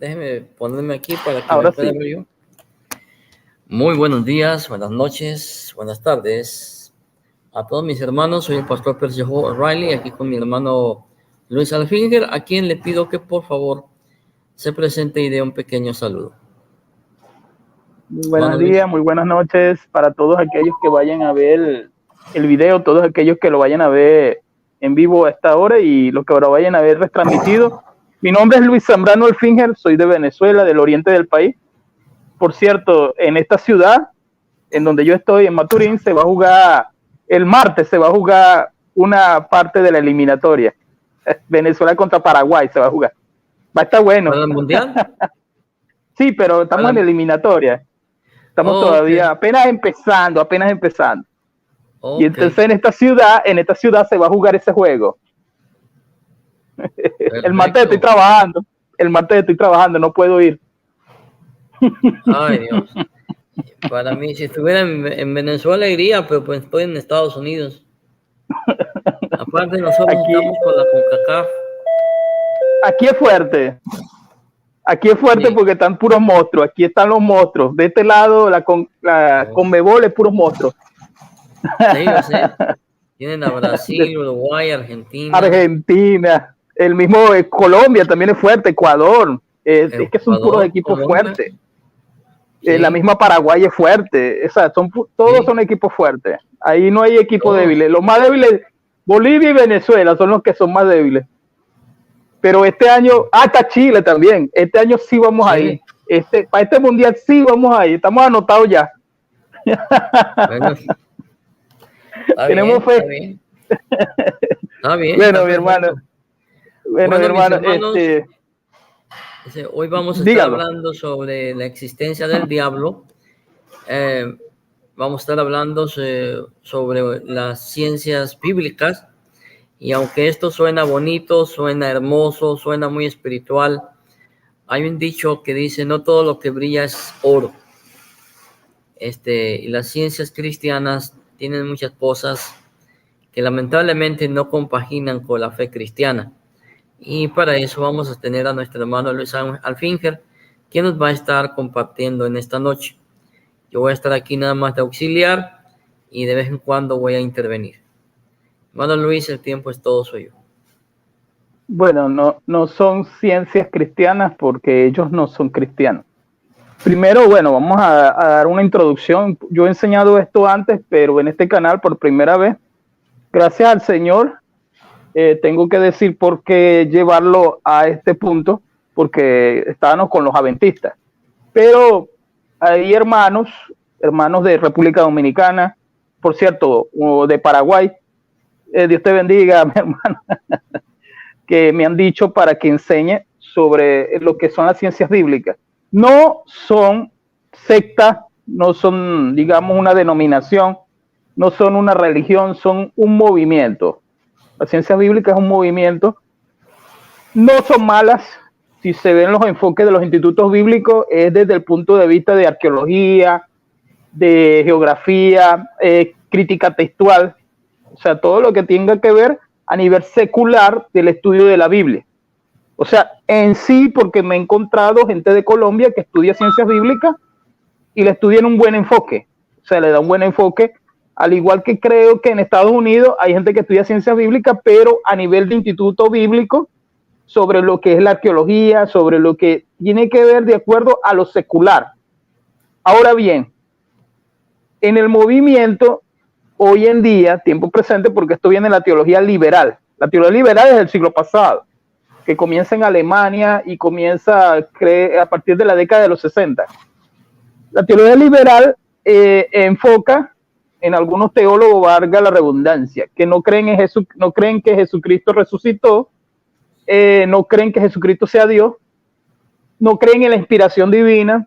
Déjeme ponerme aquí para que Ahora me pueda sí. ver yo. Muy buenos días, buenas noches, buenas tardes a todos mis hermanos. Soy el pastor Percy O'Reilly, aquí con mi hermano Luis Alfinger, a quien le pido que por favor se presente y dé un pequeño saludo. Muy Hermano buenos Luis. días, muy buenas noches para todos aquellos que vayan a ver el video, todos aquellos que lo vayan a ver en vivo a esta hora y los que ahora vayan a ver retransmitido. Mi nombre es Luis Zambrano Alfinger, soy de Venezuela, del oriente del país. Por cierto, en esta ciudad, en donde yo estoy, en Maturín, se va a jugar, el martes se va a jugar una parte de la eliminatoria. Venezuela contra Paraguay se va a jugar. Va a estar bueno. ¿Para el mundial? Sí, pero estamos en eliminatoria. Estamos todavía apenas empezando. Y entonces en esta ciudad se va a jugar ese juego. Perfecto. El martes estoy trabajando, no puedo ir. Ay, Dios. Para mí, si estuviera en Venezuela iría, pero pues estoy en Estados Unidos. Aparte nosotros estamos con la CONCACAF. Aquí es fuerte. Aquí es fuerte sí, porque están puros monstruos. Aquí están los monstruos. De este lado, la Conmebol es puros monstruos. Sí, yo sé. Tienen a Brasil, Uruguay, Argentina. Argentina. El mismo Colombia también es fuerte. Ecuador. Es que son puros equipos fuertes. Sí. La misma Paraguay es fuerte. O sea, todos son equipos fuertes. Ahí no hay equipos débiles. Los más débiles, Bolivia y Venezuela son los que son más débiles. Pero este año, hasta Chile también. Este año sí vamos ahí. Para este mundial sí vamos ahí. Estamos anotados ya. Bueno, tenemos fe. Está bien. Bueno, mi hermano. Bueno, mi hermano, hermanos, hoy vamos a estar hablando sobre la existencia del diablo. Vamos a estar hablando sobre las ciencias bíblicas. Y aunque esto suena bonito, suena hermoso, suena muy espiritual, hay un dicho que dice, no todo lo que brilla es oro. Y las ciencias cristianas tienen muchas cosas que lamentablemente no compaginan con la fe cristiana. Y para eso vamos a tener a nuestro hermano Luis Alfinger, quien nos va a estar compartiendo en esta noche. Yo voy a estar aquí nada más de auxiliar y de vez en cuando voy a intervenir. Hermano Luis, el tiempo es todo suyo. Bueno, no son ciencias cristianas porque ellos no son cristianos. Primero, bueno, vamos a dar una introducción. Yo he enseñado esto antes, pero en este canal por primera vez. Gracias al Señor, tengo que decir por qué llevarlo a este punto, porque estábamos con los adventistas. Pero hay hermanos de República Dominicana, por cierto, de Paraguay, Dios te bendiga, mi hermano, que me han dicho para que enseñe sobre lo que son las ciencias bíblicas. No son sectas, no son, digamos, una denominación, no son una religión, son un movimiento. La ciencia bíblica es un movimiento. No son malas. Si se ven los enfoques de los institutos bíblicos, es desde el punto de vista de arqueología, de geografía, crítica textual, o sea, todo lo que tenga que ver a nivel secular del estudio de la Biblia. O sea, en sí, porque me he encontrado gente de Colombia que estudia ciencias bíblicas y le estudia en un buen enfoque. O sea, le da un buen enfoque. Al igual que creo que en Estados Unidos hay gente que estudia ciencias bíblicas, pero a nivel de instituto bíblico, sobre lo que es la arqueología, sobre lo que tiene que ver de acuerdo a lo secular. Ahora bien, en el movimiento, hoy en día, tiempo presente, porque esto viene de la teología liberal. La teología liberal es del siglo pasado, que comienza en Alemania y comienza a partir de la década de los 60. La teología liberal enfoca en algunos teólogos, valga la redundancia, que no creen en no creen que Jesucristo resucitó, no creen que Jesucristo sea Dios, no creen en la inspiración divina,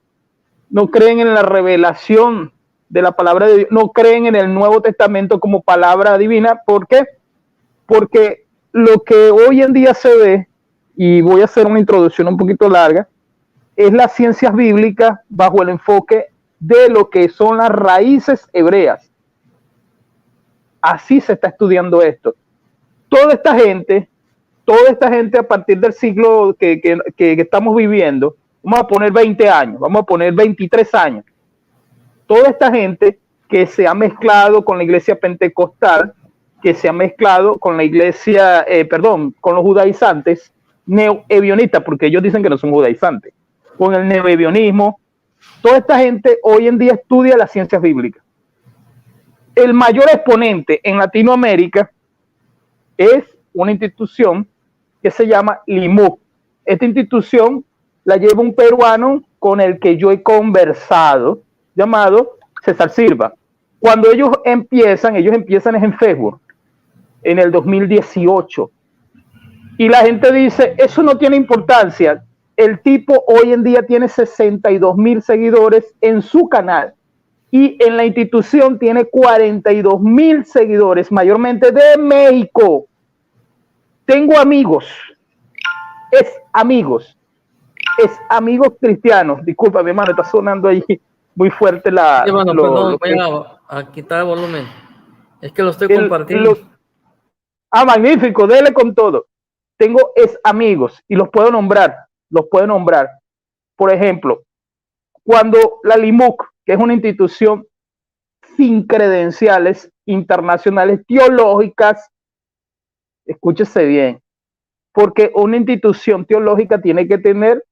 no creen en la revelación de la palabra de Dios, no creen en el Nuevo Testamento como palabra divina. ¿Por qué? Porque lo que hoy en día se ve, y voy a hacer una introducción un poquito larga, es las ciencias bíblicas bajo el enfoque de lo que son las raíces hebreas. Así se está estudiando esto. Toda esta gente a partir del siglo que estamos viviendo, vamos a poner 20 años, vamos a poner 23 años. Toda esta gente que se ha mezclado con la iglesia pentecostal, que se ha mezclado con la iglesia, con los judaizantes, neoebionistas, porque ellos dicen que no son judaizantes, con el neoebionismo, toda esta gente hoy en día estudia las ciencias bíblicas. El mayor exponente en Latinoamérica es una institución que se llama LIMUC. Esta institución la lleva un peruano con el que yo he conversado, llamado César Silva. Cuando ellos empiezan en Facebook, en el 2018. Y la gente dice, eso no tiene importancia. El tipo hoy en día tiene 62,000 seguidores en su canal. Y en la institución tiene 42,000 seguidores, mayormente de México. Tengo amigos, amigos cristianos. Disculpa, mi hermano, está sonando ahí muy fuerte la... Sí, bueno, perdón, voy a quitar el volumen. Es que lo estoy compartiendo. Magnífico, dele con todo. Tengo amigos y los puedo nombrar. Por ejemplo, cuando la LIMUC, que es una institución sin credenciales internacionales teológicas, escúchese bien, porque una institución teológica tiene que tener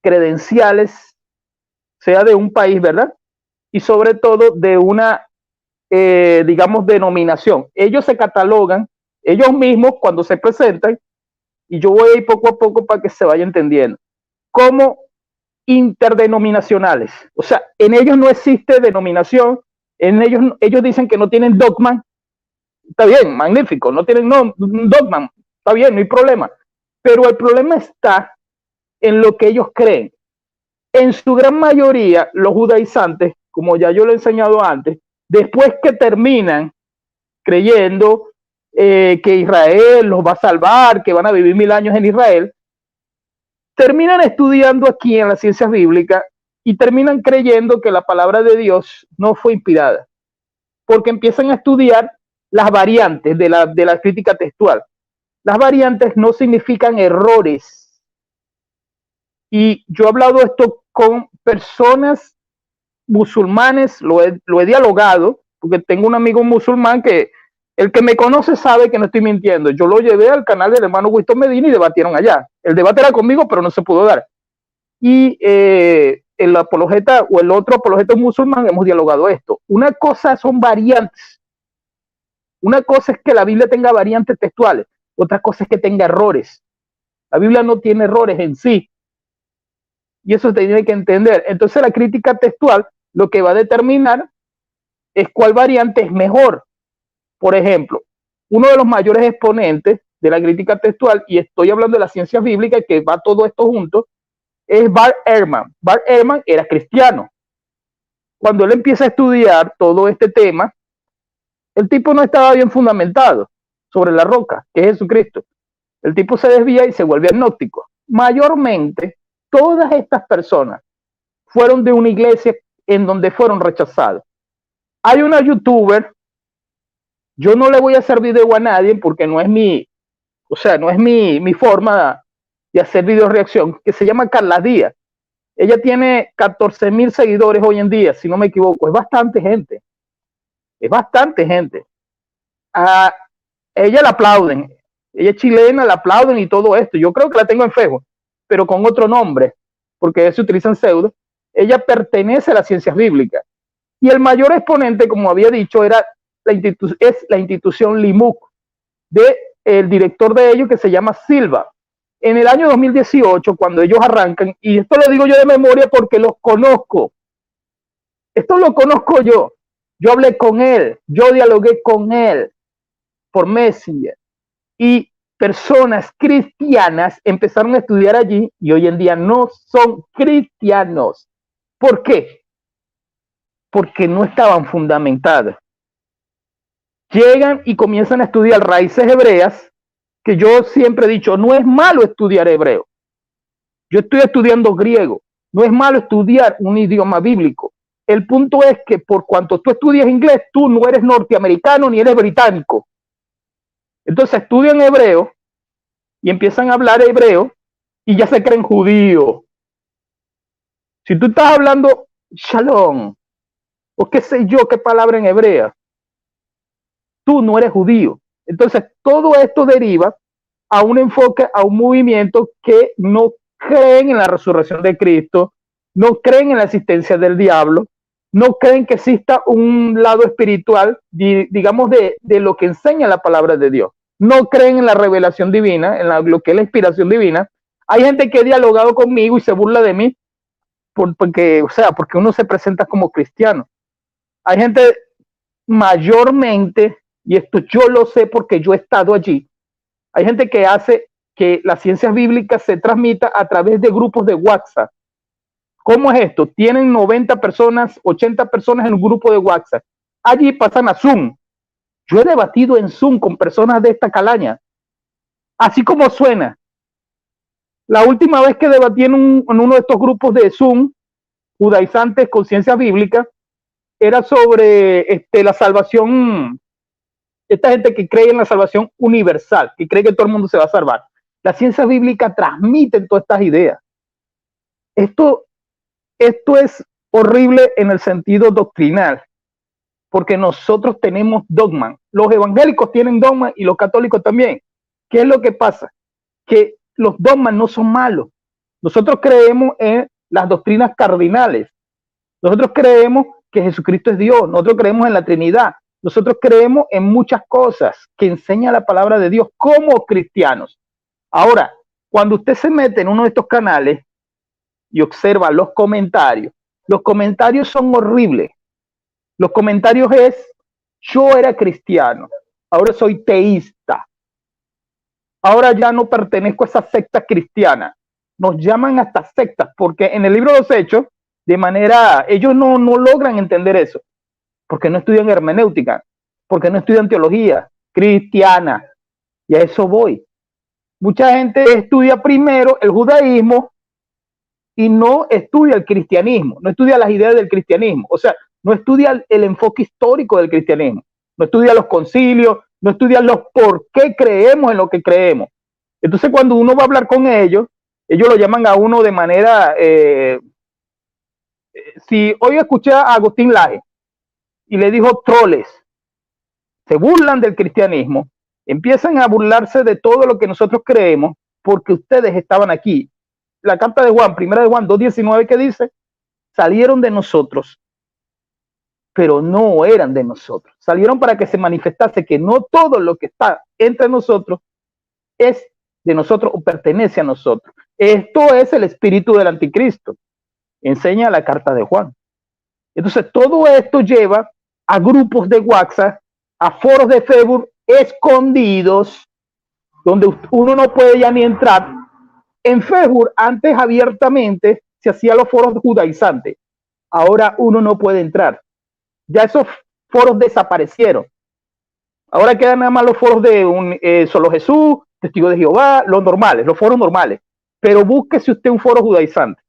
credenciales, sea de un país, ¿verdad? Y sobre todo de una, digamos, denominación. Ellos se catalogan, ellos mismos, cuando se presentan, y yo voy a ir poco a poco para que se vaya entendiendo, como interdenominacionales. O sea, en ellos no existe denominación, en ellos dicen que no tienen dogma. Está bien, magnífico, no tienen dogma, está bien, no hay problema. Pero el problema está en lo que ellos creen. En su gran mayoría, los judaizantes, como ya yo lo he enseñado antes, después que terminan creyendo que Israel los va a salvar, que van a vivir 1000 años en Israel, terminan estudiando aquí en las ciencias bíblicas y terminan creyendo que la palabra de Dios no fue inspirada, porque empiezan a estudiar las variantes de la crítica textual. Las variantes no significan errores. Y yo he hablado esto con personas musulmanes, lo he dialogado, porque tengo un amigo musulmán que el que me conoce sabe que no estoy mintiendo. Yo lo llevé al canal del hermano Winston Medina y debatieron allá. El debate era conmigo, pero no se pudo dar. Y el apologeta o el otro apologeta musulmán hemos dialogado esto. Una cosa son variantes. Una cosa es que la Biblia tenga variantes textuales. Otra cosa es que tenga errores. La Biblia no tiene errores en sí. Y eso se tiene que entender. Entonces la crítica textual lo que va a determinar es cuál variante es mejor. Por ejemplo, uno de los mayores exponentes de la crítica textual, y estoy hablando de la ciencia bíblica, que va todo esto junto, es Bart Ehrman. Bart Ehrman era cristiano. Cuando él empieza a estudiar todo este tema, el tipo no estaba bien fundamentado sobre la roca, que es Jesucristo. El tipo se desvía y se vuelve agnóstico. Mayormente, todas estas personas fueron de una iglesia en donde fueron rechazados. Hay una youtuber, yo no le voy a hacer video a nadie porque no es mi forma de hacer video reacción, que se llama Carla Díaz. Ella tiene 14,000 seguidores hoy en día, si no me equivoco. Es bastante gente. A ella la aplauden. Ella es chilena, la aplauden y todo esto. Yo creo que la tengo en Facebook, pero con otro nombre, porque se utilizan pseudo. Ella pertenece a las ciencias bíblicas. Y el mayor exponente, como había dicho, es la institución LIMUC, el director de ellos, que se llama Silva. En el año 2018, cuando ellos arrancan, y esto lo digo yo de memoria porque los conozco, esto lo conozco yo hablé con él, yo dialogué con él por Messenger, y personas cristianas empezaron a estudiar allí y hoy en día no son cristianos. ¿Por qué? Porque no estaban fundamentados. Llegan y comienzan a estudiar raíces hebreas, que yo siempre he dicho, no es malo estudiar hebreo. Yo estoy estudiando griego. No es malo estudiar un idioma bíblico. El punto es que por cuanto tú estudias inglés, tú no eres norteamericano ni eres británico. Entonces estudian hebreo y empiezan a hablar hebreo y ya se creen judíos. Si tú estás hablando shalom, o qué sé yo, qué palabra en hebrea, tú no eres judío. Entonces, todo esto deriva a un enfoque, a un movimiento que no creen en la resurrección de Cristo, no creen en la existencia del diablo, no creen que exista un lado espiritual, digamos, de lo que enseña la palabra de Dios. No creen en la revelación divina, en lo que es la inspiración divina. Hay gente que ha dialogado conmigo y se burla de mí porque uno se presenta como cristiano. Hay gente mayormente, y esto yo lo sé porque yo he estado allí, hay gente que hace que las ciencias bíblicas se transmita a través de grupos de WhatsApp. ¿Cómo es esto? Tienen 90 personas, 80 personas en un grupo de WhatsApp. Allí pasan a Zoom. Yo he debatido en Zoom con personas de esta calaña. Así como suena. La última vez que debatí en uno de estos grupos de Zoom, judaizantes con ciencias bíblicas, era sobre la salvación, esta gente que cree en la salvación universal, que cree que todo el mundo se va a salvar. La ciencia bíblica transmite todas estas ideas. Esto es horrible en el sentido doctrinal, porque nosotros tenemos dogma. Los evangélicos tienen dogma y los católicos también. ¿Qué es lo que pasa? Que los dogmas no son malos. Nosotros creemos en las doctrinas cardinales. Nosotros creemos que Jesucristo es Dios. Nosotros creemos en la Trinidad. Nosotros creemos en muchas cosas que enseña la palabra de Dios como cristianos. Ahora, cuando usted se mete en uno de estos canales y observa los comentarios son horribles. Los comentarios es, yo era cristiano, ahora soy teísta, ahora ya no pertenezco a esa secta cristiana. Nos llaman hasta sectas, porque en el libro de los Hechos, ellos no logran entender eso, porque no estudian hermenéutica, porque no estudian teología cristiana, y a eso voy. Mucha gente estudia primero el judaísmo y no estudia el cristianismo, no estudia las ideas del cristianismo, o sea, no estudia el enfoque histórico del cristianismo, no estudia los concilios, no estudia los por qué creemos en lo que creemos. Entonces, cuando uno va a hablar con ellos lo llaman a uno de manera... si hoy escuché a Agustín Laje y le dijo troles, se burlan del cristianismo, empiezan a burlarse de todo lo que nosotros creemos porque ustedes estaban aquí. La carta de Juan, primera de Juan 2:19, que dice, salieron de nosotros, pero no eran de nosotros. Salieron para que se manifestase que no todo lo que está entre nosotros es de nosotros o pertenece a nosotros. Esto es el espíritu del anticristo. Enseña la carta de Juan. Entonces, todo esto lleva a grupos de WhatsApp, a foros de Facebook escondidos, donde uno no puede ya ni entrar. En Facebook, antes abiertamente se hacían los foros judaizantes. Ahora uno no puede entrar. Ya esos foros desaparecieron. Ahora quedan nada más los foros de Solo Jesús, Testigo de Jehová, los normales, los foros normales. Pero búsquese usted un foro judaizante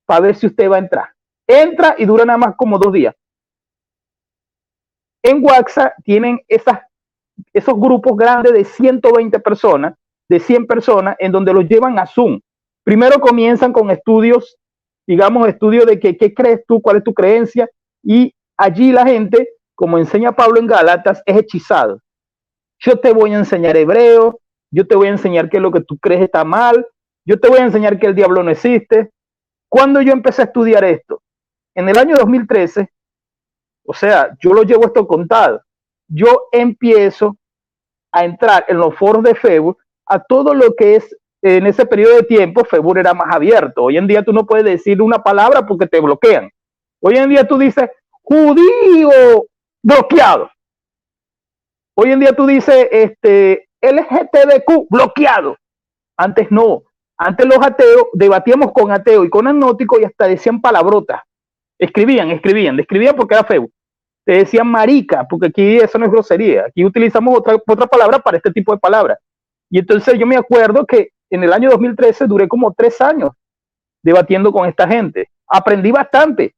para ver si usted va a entrar. Entra y dura nada más como 2 días. En WhatsApp tienen esos grupos grandes de 120 personas, de 100 personas, en donde los llevan a Zoom. Primero comienzan con estudios, digamos, estudios de qué crees tú, cuál es tu creencia, y allí la gente, como enseña Pablo en Gálatas, es hechizado. Yo te voy a enseñar hebreo, yo te voy a enseñar que lo que tú crees está mal, yo te voy a enseñar que el diablo no existe. Cuando yo empecé a estudiar esto, en el año 2013, o sea, yo lo llevo esto contado, yo empiezo a entrar en los foros de Facebook a todo lo que es, en ese periodo de tiempo, Facebook era más abierto. Hoy en día tú no puedes decir una palabra porque te bloquean. Hoy en día tú dices, judío bloqueado. Hoy en día tú dices, LGTBQ bloqueado. Antes no. Antes los ateos, debatíamos con ateos y con agnósticos y hasta decían palabrotas. Describían porque era Facebook. Te decían marica, porque aquí eso no es grosería. Aquí utilizamos otra palabra para este tipo de palabras. Y entonces yo me acuerdo que en el año 2013 duré como 3 años debatiendo con esta gente. Aprendí bastante.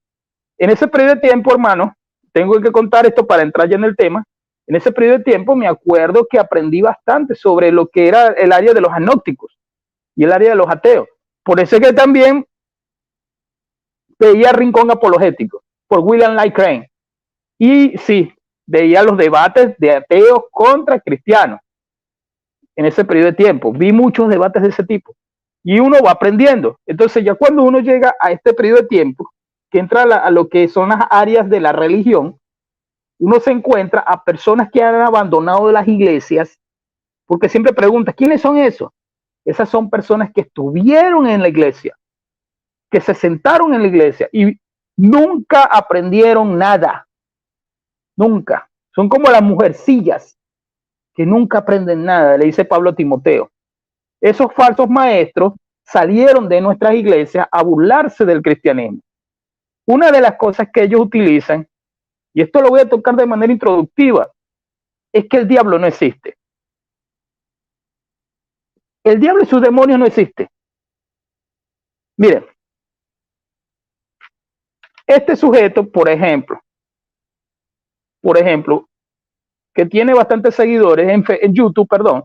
En ese periodo de tiempo, hermano, tengo que contar esto para entrar ya en el tema. En ese periodo de tiempo me acuerdo que aprendí bastante sobre lo que era el área de los agnósticos y el área de los ateos. Por eso es que también veía Rincón Apologético por William Lane Craig. Y sí, veía los debates de ateos contra cristianos en ese periodo de tiempo. Vi muchos debates de ese tipo. Y uno va aprendiendo. Entonces ya cuando uno llega a este periodo de tiempo, que entra a lo que son las áreas de la religión, uno se encuentra a personas que han abandonado las iglesias, porque siempre pregunta, ¿quiénes son esos? Esas son personas que estuvieron en la iglesia, que se sentaron en la iglesia y nunca aprendieron nada. Nunca. Son como las mujercillas que nunca aprenden nada, le dice Pablo a Timoteo. Esos falsos maestros salieron de nuestras iglesias a burlarse del cristianismo. Una de las cosas que ellos utilizan, y esto lo voy a tocar de manera introductiva, es que el diablo no existe. El diablo y sus demonios no existen. Miren, este sujeto, por ejemplo, que tiene bastantes seguidores en YouTube, perdón,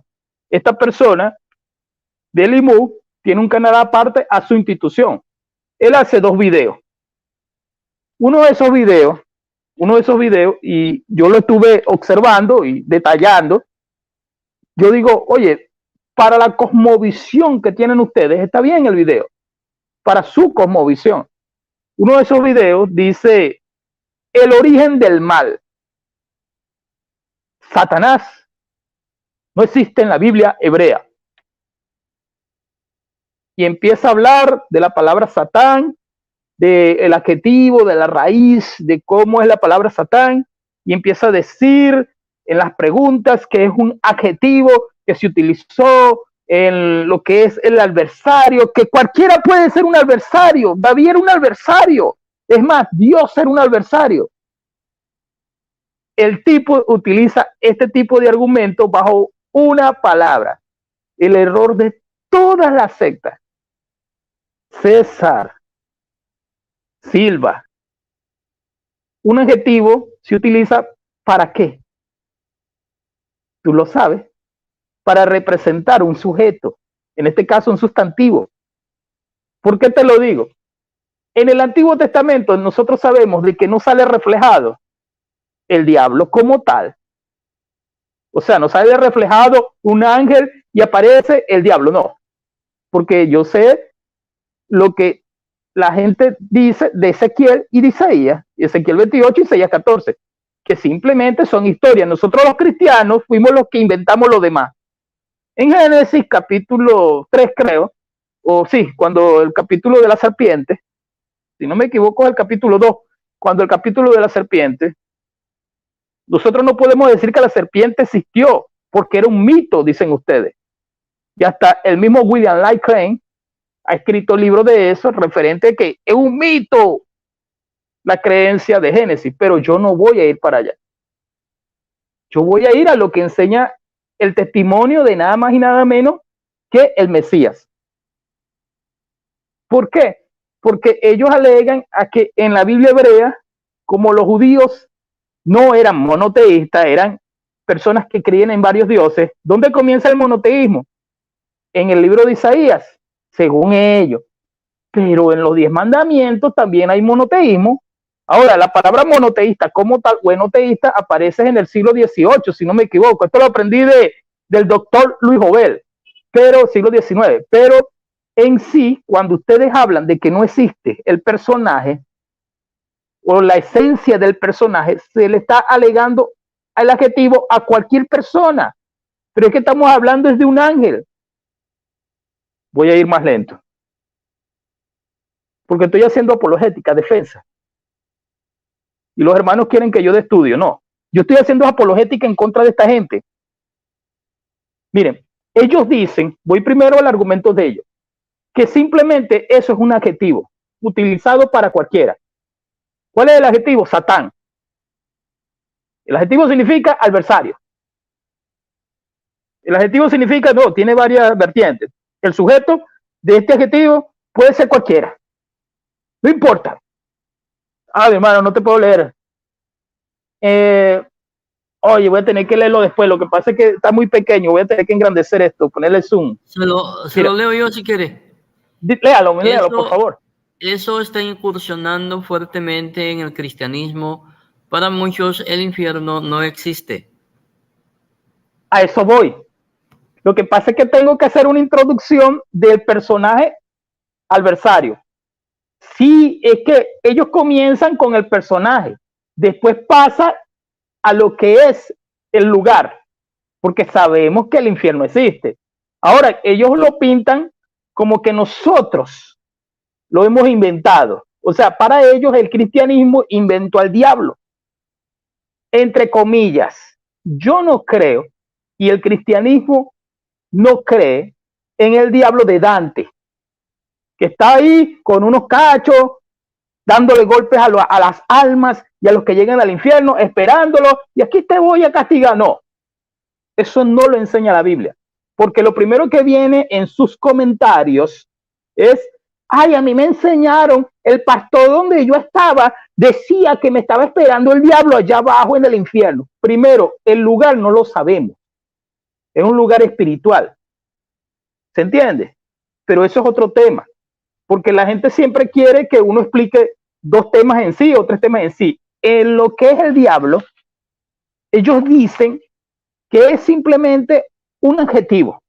esta persona de Limú tiene un canal aparte a su institución. Él hace 2 videos. Uno de esos videos, y yo lo estuve observando y detallando, yo digo, oye, para la cosmovisión que tienen ustedes, está bien el video, para su cosmovisión. Uno de esos videos dice, el origen del mal. Satanás no existe en la Biblia hebrea. Y empieza a hablar de la palabra Satán, del adjetivo, de la raíz, de cómo es la palabra Satán, y empieza a decir en las preguntas que es un adjetivo que se utilizó en lo que es el adversario, que cualquiera puede ser un adversario. David era un adversario. Es más, Dios era un adversario. El tipo utiliza este tipo de argumentos bajo una palabra. El error de todas las sectas. César, Silva. Un adjetivo se utiliza ¿para qué? Tú lo sabes. Para representar un sujeto. En este caso, un sustantivo. ¿Por qué te lo digo? En el Antiguo Testamento nosotros sabemos de que no sale reflejado el diablo como tal. O sea, no sale reflejado un ángel y aparece el diablo, no. Porque yo sé lo que la gente dice de Ezequiel y de Isaías, Ezequiel 28 y Isaías 14, que simplemente son historias. Nosotros los cristianos fuimos los que inventamos lo demás. En Génesis capítulo 3 creo, o sí, cuando el capítulo de la serpiente, si no me equivoco es el capítulo 2, cuando el capítulo de la serpiente, nosotros no podemos decir que la serpiente existió, porque era un mito, dicen ustedes. Y hasta el mismo William Lane Craig ha escrito libros de eso, referente a que es un mito la creencia de Génesis, pero yo no voy a ir para allá. Yo voy a ir a lo que enseña el testimonio de nada más y nada menos que el Mesías. ¿Por qué? Porque ellos alegan a que en la Biblia hebrea, como los judíos no eran monoteístas, eran personas que creían en varios dioses. ¿Dónde comienza el monoteísmo? En el libro de Isaías, según ellos. Pero en los 10 mandamientos también hay monoteísmo. Ahora, la palabra monoteísta como tal, o enoteísta, aparece en el siglo XVIII, si no me equivoco. Esto lo aprendí del doctor Luis Jovel, pero siglo XIX. Pero en sí, cuando ustedes hablan de que no existe el personaje, o la esencia del personaje, se le está alegando el adjetivo a cualquier persona. Pero es que estamos hablando es de un ángel. Voy a ir más lento. Porque estoy haciendo apologética, defensa. Y los hermanos quieren que yo dé estudio. No. Yo estoy haciendo apologética en contra de esta gente. Miren, ellos dicen, voy primero al argumento de ellos, que simplemente eso es un adjetivo utilizado para cualquiera. ¿Cuál es el adjetivo? Satán. El adjetivo significa adversario. El adjetivo significa, no, tiene varias vertientes. El sujeto de este adjetivo puede ser cualquiera. No importa. Ah, hermano, no te puedo leer. Oye, voy a tener que leerlo después. Lo que pasa es que está muy pequeño. Voy a tener que engrandecer esto, ponerle zoom. Se lo leo yo si quiere. Léalo, por favor. eso está incursionando fuertemente en el cristianismo. Para muchos el infierno no existe. A eso voy. Lo que pasa es que tengo que hacer una introducción del personaje adversario. Sí, es que ellos comienzan con el personaje, después pasa a lo que es el lugar, porque sabemos que el infierno existe. Ahora, ellos lo pintan como que nosotros lo hemos inventado. O sea, para ellos el cristianismo inventó al diablo, entre comillas. Yo no creo, y el cristianismo no cree en el diablo de Dante, que está ahí con unos cachos, dándole golpes a las almas y a los que llegan al infierno, esperándolo, y aquí te voy a castigar. No, eso no lo enseña la Biblia, porque lo primero que viene en sus comentarios es, ay, a mí me enseñaron, el pastor donde yo estaba decía que me estaba esperando el diablo allá abajo en el infierno. Primero, el lugar no lo sabemos, es un lugar espiritual, ¿se entiende? Pero eso es otro tema, porque la gente siempre quiere que uno explique dos temas en sí o tres temas en sí. En lo que es el diablo, ellos dicen que es simplemente un adjetivo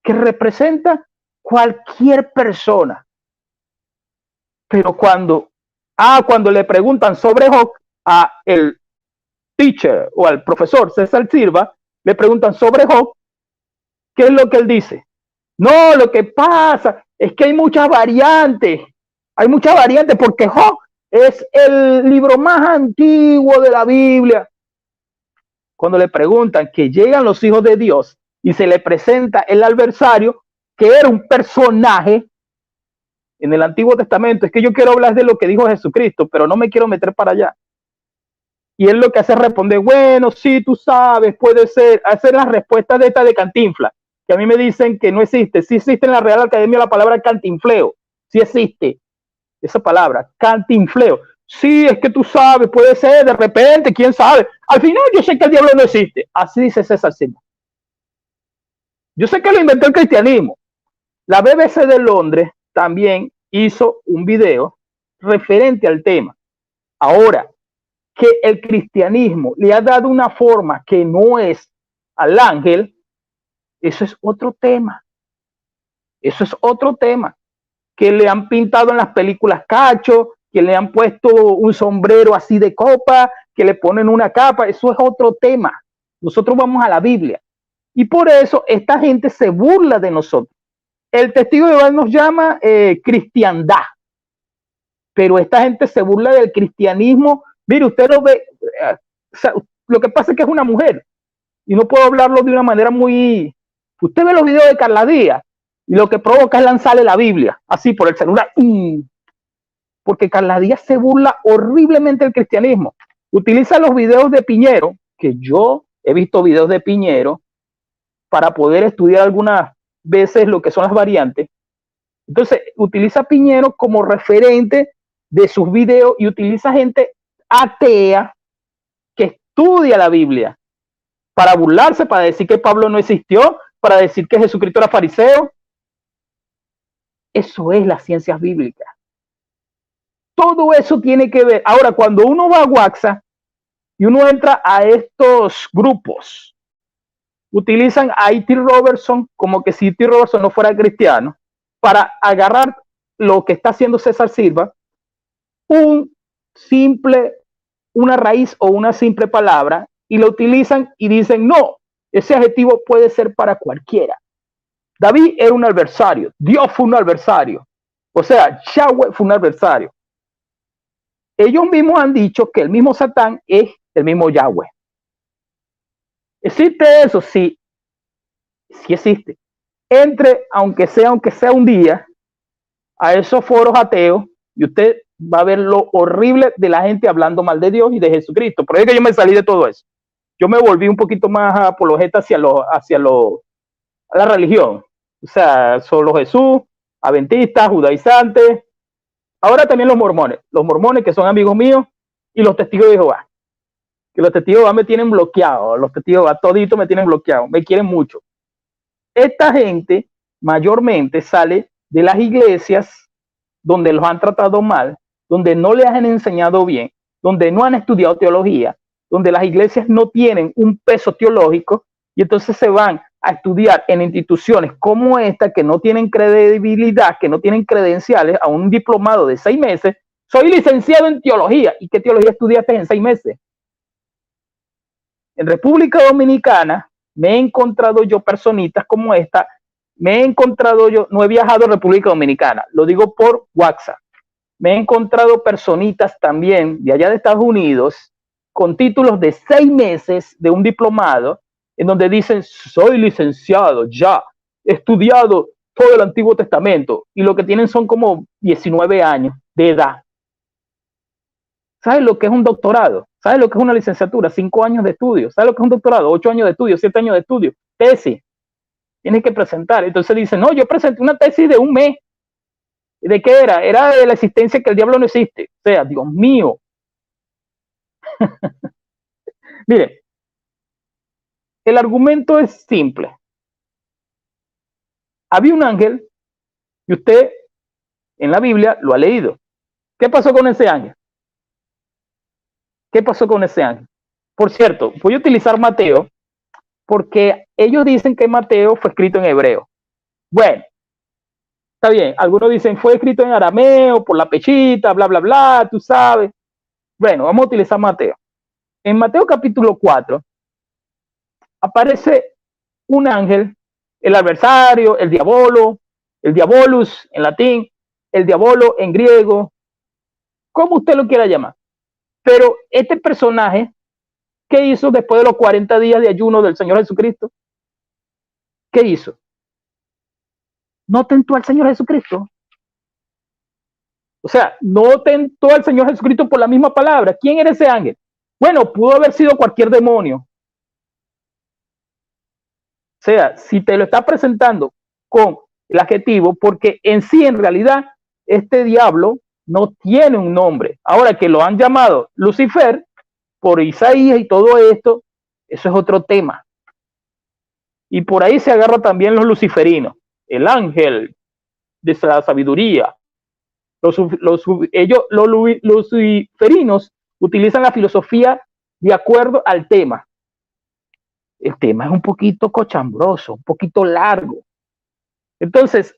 que representa cualquier persona. Pero cuando le preguntan sobre Job a el teacher o al profesor César Silva, le preguntan sobre Job, ¿qué es lo que él dice? No, lo que pasa es que hay muchas variantes porque Job es el libro más antiguo de la Biblia. Cuando le preguntan que llegan los hijos de Dios y se le presenta el adversario, que era un personaje en el Antiguo Testamento, es que yo quiero hablar de lo que dijo Jesucristo, pero no me quiero meter para allá. Y él lo que hace es responder, bueno, sí, tú sabes, puede ser, hacer las respuestas de esta de Cantinflas, que a mí me dicen que no existe. Sí existe en la Real Academia la palabra cantinfleo, sí existe esa palabra, cantinfleo. Sí, es que tú sabes, puede ser, de repente, quién sabe. Al final yo sé que el diablo no existe. Así dice César Silva. Yo sé que lo inventó el cristianismo. La BBC de Londres también hizo un video referente al tema. Ahora, que el cristianismo le ha dado una forma que no es al ángel, eso es otro tema. Eso es otro tema. Que le han pintado en las películas cacho, que le han puesto un sombrero así de copa, que le ponen una capa, eso es otro tema. Nosotros vamos a la Biblia. Y por eso esta gente se burla de nosotros. El testigo de Jehová nos llama cristiandad, pero esta gente se burla del cristianismo. Mire, usted lo ve, o sea, lo que pasa es que es una mujer y no puedo hablarlo de una manera muy... Usted ve los videos de Carla Díaz y lo que provoca es lanzarle la Biblia, así por el celular, porque Carla Díaz se burla horriblemente del cristianismo. Utiliza los videos de Piñero, que yo he visto videos de Piñero para poder estudiar algunas veces lo que son las variantes. Entonces, utiliza Piñero como referente de sus videos y utiliza gente atea que estudia la Biblia para burlarse, para decir que Pablo no existió, para decir que Jesucristo era fariseo. Eso es las ciencias bíblicas. Todo eso tiene que ver. Ahora, cuando uno va a WhatsApp y uno entra a estos grupos, utilizan a E.T. Robertson como que si E.T. Robertson no fuera cristiano, para agarrar lo que está haciendo César Silva, una raíz o una simple palabra, y lo utilizan y dicen, no, ese adjetivo puede ser para cualquiera. David era un adversario, Dios fue un adversario, o sea, Yahweh fue un adversario. Ellos mismos han dicho que el mismo Satán es el mismo Yahweh. ¿Existe eso? Sí, sí existe. Entre, aunque sea un día, a esos foros ateos y usted va a ver lo horrible de la gente hablando mal de Dios y de Jesucristo. Por eso es que yo me salí de todo eso. Yo me volví un poquito más apologeta hacia la religión. O sea, solo Jesús, adventistas, judaizantes. Ahora también los mormones que son amigos míos, y los testigos de Jehová. Que los testigos de Jehová me tienen bloqueado. Los testigos de Jehová toditos me tienen bloqueado. Me quieren mucho. Esta gente mayormente sale de las iglesias donde los han tratado mal, donde no les han enseñado bien, donde no han estudiado teología, donde las iglesias no tienen un peso teológico, y entonces se van a estudiar en instituciones como esta, que no tienen credibilidad, que no tienen credenciales, a un diplomado de 6 meses. Soy licenciado en teología. ¿Y qué teología estudiaste en 6 meses? En República Dominicana me he encontrado yo personitas como esta, no he viajado a República Dominicana, lo digo por WhatsApp. Me he encontrado personitas también de allá de Estados Unidos con títulos de 6 meses de un diplomado, en donde dicen, soy licenciado, ya, he estudiado todo el Antiguo Testamento, y lo que tienen son como 19 años de edad. ¿Sabes lo que es un doctorado? ¿Sabes lo que es una licenciatura? 5 años de estudio. ¿Sabes lo que es un doctorado? 8 años de estudio, 7 años de estudio. Tesis. Tienes que presentar. Entonces dicen, no, yo presenté una tesis de 1 mes. ¿De qué era? Era de la existencia que el diablo no existe. O sea, Dios mío. Mire, el argumento es simple. Había un ángel y usted en la Biblia lo ha leído. ¿Qué pasó con ese ángel? ¿Qué pasó con ese ángel? Por cierto, voy a utilizar Mateo porque ellos dicen que Mateo fue escrito en hebreo. Bueno, está bien. Algunos dicen fue escrito en arameo por la pechita, bla, bla, bla, tú sabes. Bueno, vamos a utilizar Mateo. En Mateo capítulo 4 aparece un ángel, el adversario, el diabolo, el diabolus en latín, el diabolo en griego, como usted lo quiera llamar. Pero este personaje, ¿qué hizo después de los 40 días de ayuno del Señor Jesucristo? ¿Qué hizo? No tentó al Señor Jesucristo. O sea, no tentó al Señor Jesucristo por la misma palabra. ¿Quién era ese ángel? Bueno, pudo haber sido cualquier demonio. O sea, si te lo está presentando con el adjetivo, porque en sí, en realidad, este diablo no tiene un nombre. Ahora que lo han llamado Lucifer por Isaías y todo esto, eso es otro tema. Y por ahí se agarra también los luciferinos, el ángel de la sabiduría. Los luciferinos utilizan la filosofía de acuerdo al tema. El tema es un poquito cochambroso, un poquito largo. Entonces,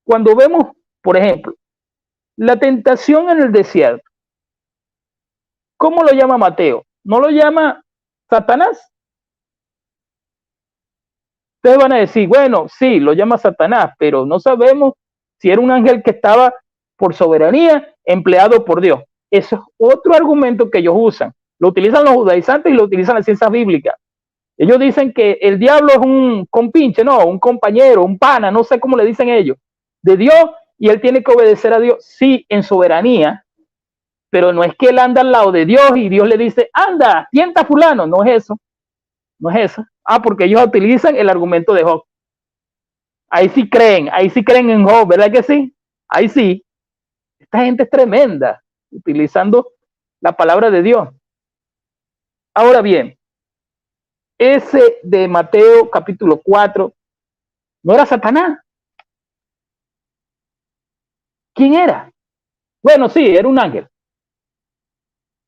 cuando vemos, por ejemplo, la tentación en el desierto, ¿cómo lo llama Mateo? ¿No lo llama Satanás? Ustedes van a decir, bueno, sí, lo llama Satanás, pero no sabemos si era un ángel que estaba por soberanía empleado por Dios. Eso es otro argumento que ellos usan. Lo utilizan los judaizantes y lo utilizan las ciencias bíblicas. Ellos dicen que el diablo es un compinche, no, un compañero, un pana, no sé cómo le dicen ellos, de Dios, y él tiene que obedecer a Dios, sí, en soberanía, pero no es que él anda al lado de Dios y Dios le dice, anda, tienta a fulano, no es eso, no es eso. Ah, porque ellos utilizan el argumento de Job. Ahí sí creen en Job, ¿verdad que sí? Ahí sí. Esta gente es tremenda, utilizando la palabra de Dios. Ahora bien, ese de Mateo capítulo 4, ¿no era Satanás? ¿Quién era? Bueno, sí, era un ángel.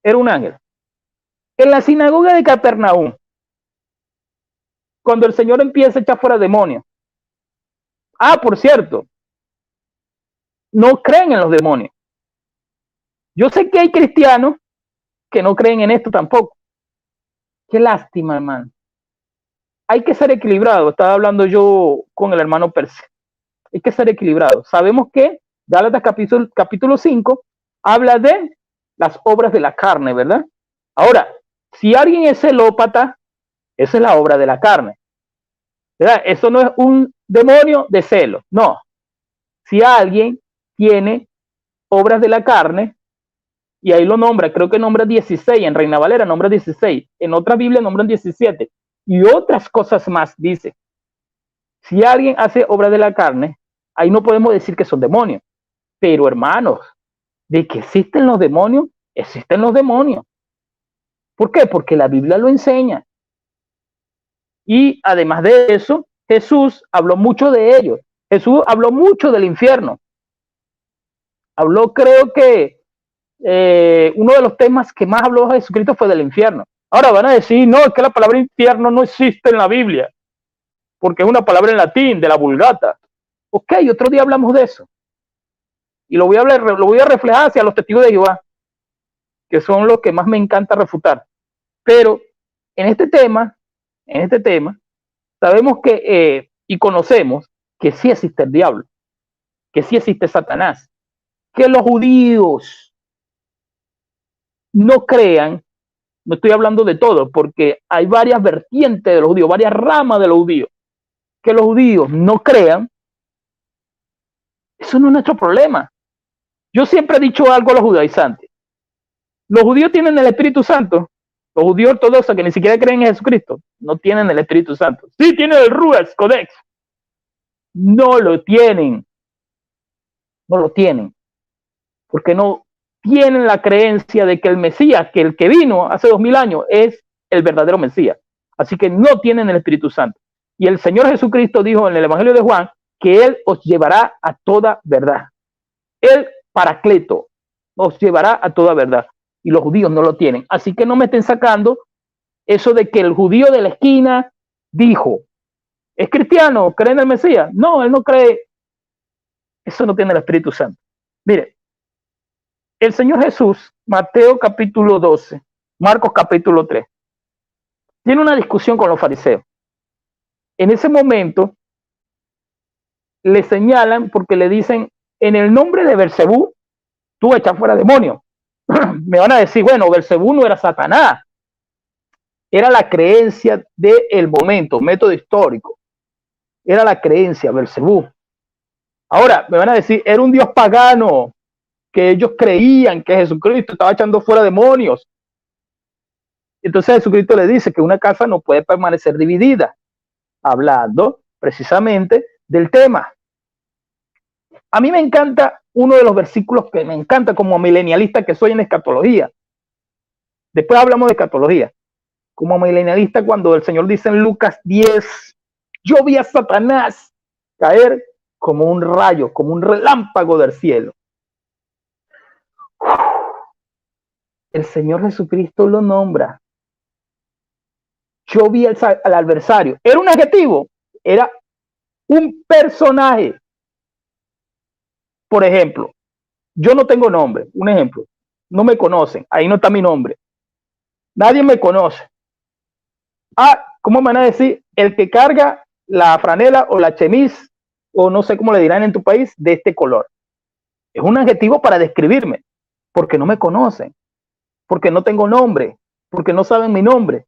Era un ángel. En la sinagoga de Capernaum, cuando el Señor empieza a echar fuera demonios. Ah, por cierto, no creen en los demonios. Yo sé que hay cristianos que no creen en esto tampoco. Qué lástima, hermano. Hay que ser equilibrado. Estaba hablando yo con el hermano Perse. Hay que ser equilibrado. Sabemos que Gálatas capítulo 5 habla de las obras de la carne, ¿verdad? Ahora, si alguien es celópata, esa es la obra de la carne, ¿verdad? Eso no es un demonio de celo, no. Si alguien tiene obras de la carne, y ahí lo nombra, creo que nombra 16, en Reina Valera nombra 16, en otra Biblia nombran 17, y otras cosas más dice. Si alguien hace obras de la carne, ahí no podemos decir que son demonios. Pero hermanos, de que existen los demonios, existen los demonios. ¿Por qué? Porque la Biblia lo enseña. Y además de eso, Jesús habló mucho de ellos. Jesús habló mucho del infierno. Habló, creo que uno de los temas que más habló Jesucristo fue del infierno. Ahora van a decir, no, es que la palabra infierno no existe en la Biblia, porque es una palabra en latín, de la Vulgata. Ok, otro día hablamos de eso. Y lo voy a reflejar hacia los testigos de Jehová, que son los que más me encanta refutar. Pero en este tema, sabemos que, y conocemos que sí existe el diablo, que sí existe Satanás, que los judíos no crean, no estoy hablando de todo, porque hay varias vertientes de los judíos, varias ramas de los judíos, que los judíos no crean, eso no es nuestro problema. Yo siempre he dicho algo a los judaizantes. Los judíos tienen el Espíritu Santo. Los judíos ortodoxos que ni siquiera creen en Jesucristo no tienen el Espíritu Santo. Sí tienen el Ruach Codex. No lo tienen. No lo tienen. Porque no tienen la creencia de que el Mesías, que el que vino hace 2000 años, es el verdadero Mesías. Así que no tienen el Espíritu Santo. Y el Señor Jesucristo dijo en el Evangelio de Juan que Él os llevará a toda verdad. El Paracleto os llevará a toda verdad. Y los judíos no lo tienen. Así que no me estén sacando eso de que el judío de la esquina dijo, ¿es cristiano? ¿Cree en el Mesías? No, él no cree. Eso no tiene el Espíritu Santo. Mire, el Señor Jesús, Mateo capítulo 12, Marcos capítulo 3, tiene una discusión con los fariseos. En ese momento le señalan porque le dicen, en el nombre de Belcebú, tú echas fuera demonios. Me van a decir, bueno, Belcebú no era Satanás, era la creencia del momento, método histórico, era la creencia Belcebú. Ahora, me van a decir, era un dios pagano, que ellos creían que Jesucristo estaba echando fuera demonios. Entonces Jesucristo le dice que una casa no puede permanecer dividida, hablando precisamente del tema. A mí me encanta uno de los versículos que me encanta como milenialista que soy en escatología. Después hablamos de escatología. Como milenialista, cuando el Señor dice en Lucas 10, yo vi a Satanás caer como un rayo, como un relámpago del cielo. El Señor Jesucristo lo nombra. Yo vi al adversario. Era un adjetivo, era un personaje. Por ejemplo, yo no tengo nombre. Un ejemplo, no me conocen. Ahí no está mi nombre. Nadie me conoce. Ah, ¿cómo me van a decir? El que carga la franela o la chemise, o no sé cómo le dirán en tu país, de este color. Es un adjetivo para describirme, porque no me conocen, porque no tengo nombre, porque no saben mi nombre.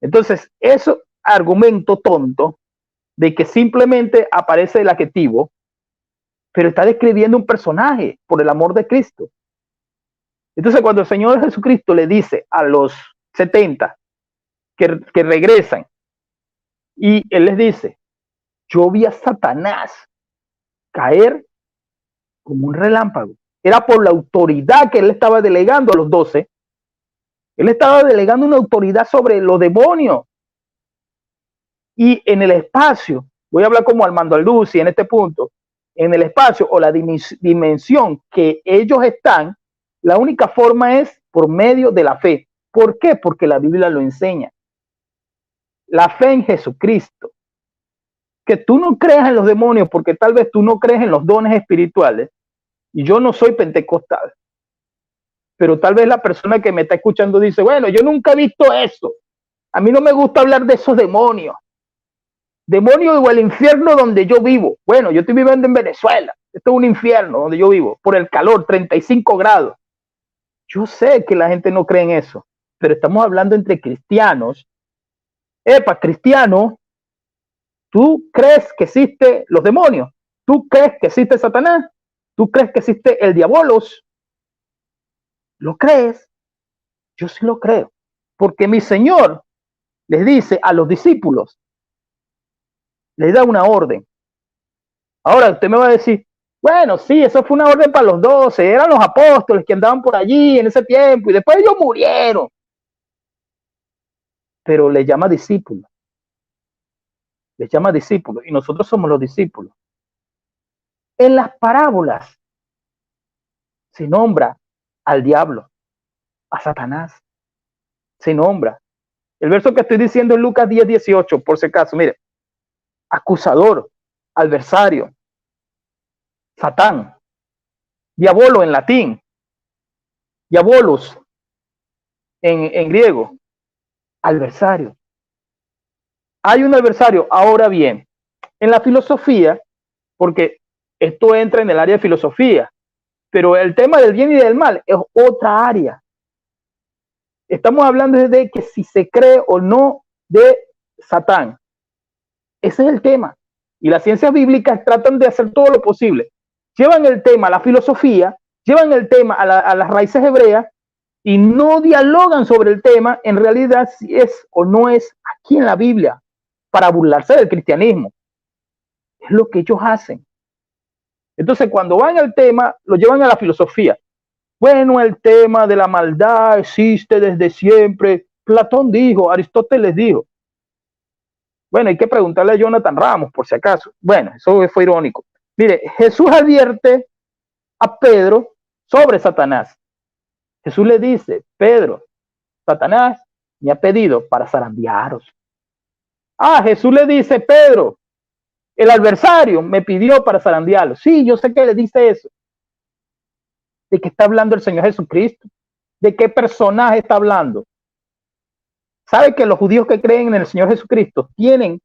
Entonces, eso argumento tonto de que simplemente aparece el adjetivo, pero está describiendo un personaje por el amor de Cristo. Entonces, cuando el Señor Jesucristo le dice a los 70 que regresan, y Él les dice, yo vi a Satanás caer como un relámpago. Era por la autoridad que Él estaba delegando a los 12. Él estaba delegando una autoridad sobre los demonios. Y en el espacio, voy a hablar como Armando Alducci en este punto, en el espacio o la dimensión que ellos están, la única forma es por medio de la fe. ¿Por qué? Porque la Biblia lo enseña. La fe en Jesucristo. Que tú no creas en los demonios porque tal vez tú no crees en los dones espirituales. Y yo no soy pentecostal. Pero tal vez la persona que me está escuchando dice, bueno, yo nunca he visto eso. A mí no me gusta hablar de esos demonios. Demonios o el infierno donde yo vivo. Bueno, yo estoy viviendo en Venezuela. Esto es un infierno donde yo vivo. Por el calor, 35 grados. Yo sé que la gente no cree en eso. Pero estamos hablando entre cristianos. Epa, cristiano, ¿tú crees que existen los demonios? ¿Tú crees que existe Satanás? ¿Tú crees que existe el diabolos? ¿Lo crees? Yo sí lo creo. Porque mi Señor les dice a los discípulos, les da una orden. Ahora usted me va a decir, bueno, sí, eso fue una orden para los 12, eran los apóstoles que andaban por allí en ese tiempo y después ellos murieron. Pero les llama discípulos. Les llama discípulos y nosotros somos los discípulos. En las parábolas Se nombra al diablo, a Satanás. Se nombra. El verso que estoy diciendo es Lucas 10:18, por si acaso. Mire, acusador, adversario, Satán, diabolo en latín, diabolos en griego, adversario. Hay un adversario. Ahora bien, en la filosofía, porque esto entra en el área de filosofía, pero el tema del bien y del mal es otra área. Estamos hablando de que si se cree o no de Satán. Ese es el tema. Y las ciencias bíblicas tratan de hacer todo lo posible. Llevan el tema a la filosofía, llevan el tema a las raíces hebreas y no dialogan sobre el tema en realidad si es o no es aquí en la Biblia para burlarse del cristianismo. Es lo que ellos hacen. Entonces, cuando van al tema, lo llevan a la filosofía. Bueno, el tema de la maldad existe desde siempre. Platón dijo, Aristóteles dijo. Bueno, hay que preguntarle a Jonathan Ramos, por si acaso. Bueno, eso fue irónico. Mire, Jesús advierte a Pedro sobre Satanás. Jesús le dice, Pedro, Satanás me ha pedido para zarandearos. Jesús le dice, Pedro, el adversario me pidió para zarandearlo. Sí, yo sé que le dice eso. ¿De qué está hablando el Señor Jesucristo? ¿De qué personaje está hablando? ¿Sabe que los judíos que creen en el Señor Jesucristo tienen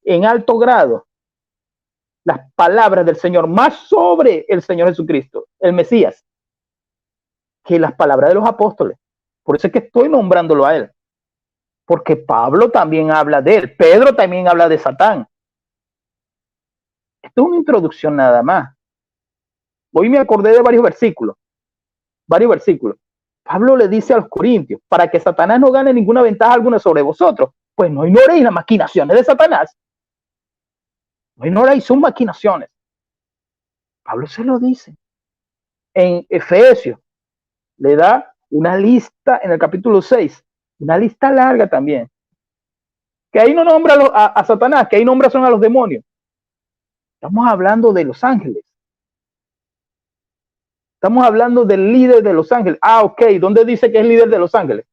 en alto grado las palabras del Señor más sobre el Señor Jesucristo, el Mesías, que las palabras de los apóstoles? Por eso es que estoy nombrándolo a él. Porque Pablo también habla de él. Pedro también habla de Satán. Esto es una introducción nada más. Hoy me acordé de varios versículos. Pablo le dice a los corintios, para que Satanás no gane ninguna ventaja alguna sobre vosotros, pues no ignoréis las maquinaciones de Satanás. No ignoréis sus maquinaciones. Pablo se lo dice. En Efesios le da una lista en el capítulo 6, una lista larga también. Que ahí no nombra a Satanás, que ahí nombra son a los demonios. Estamos hablando de los ángeles. Estamos hablando del líder de los ángeles. Ok, ¿dónde dice que es líder de los ángeles?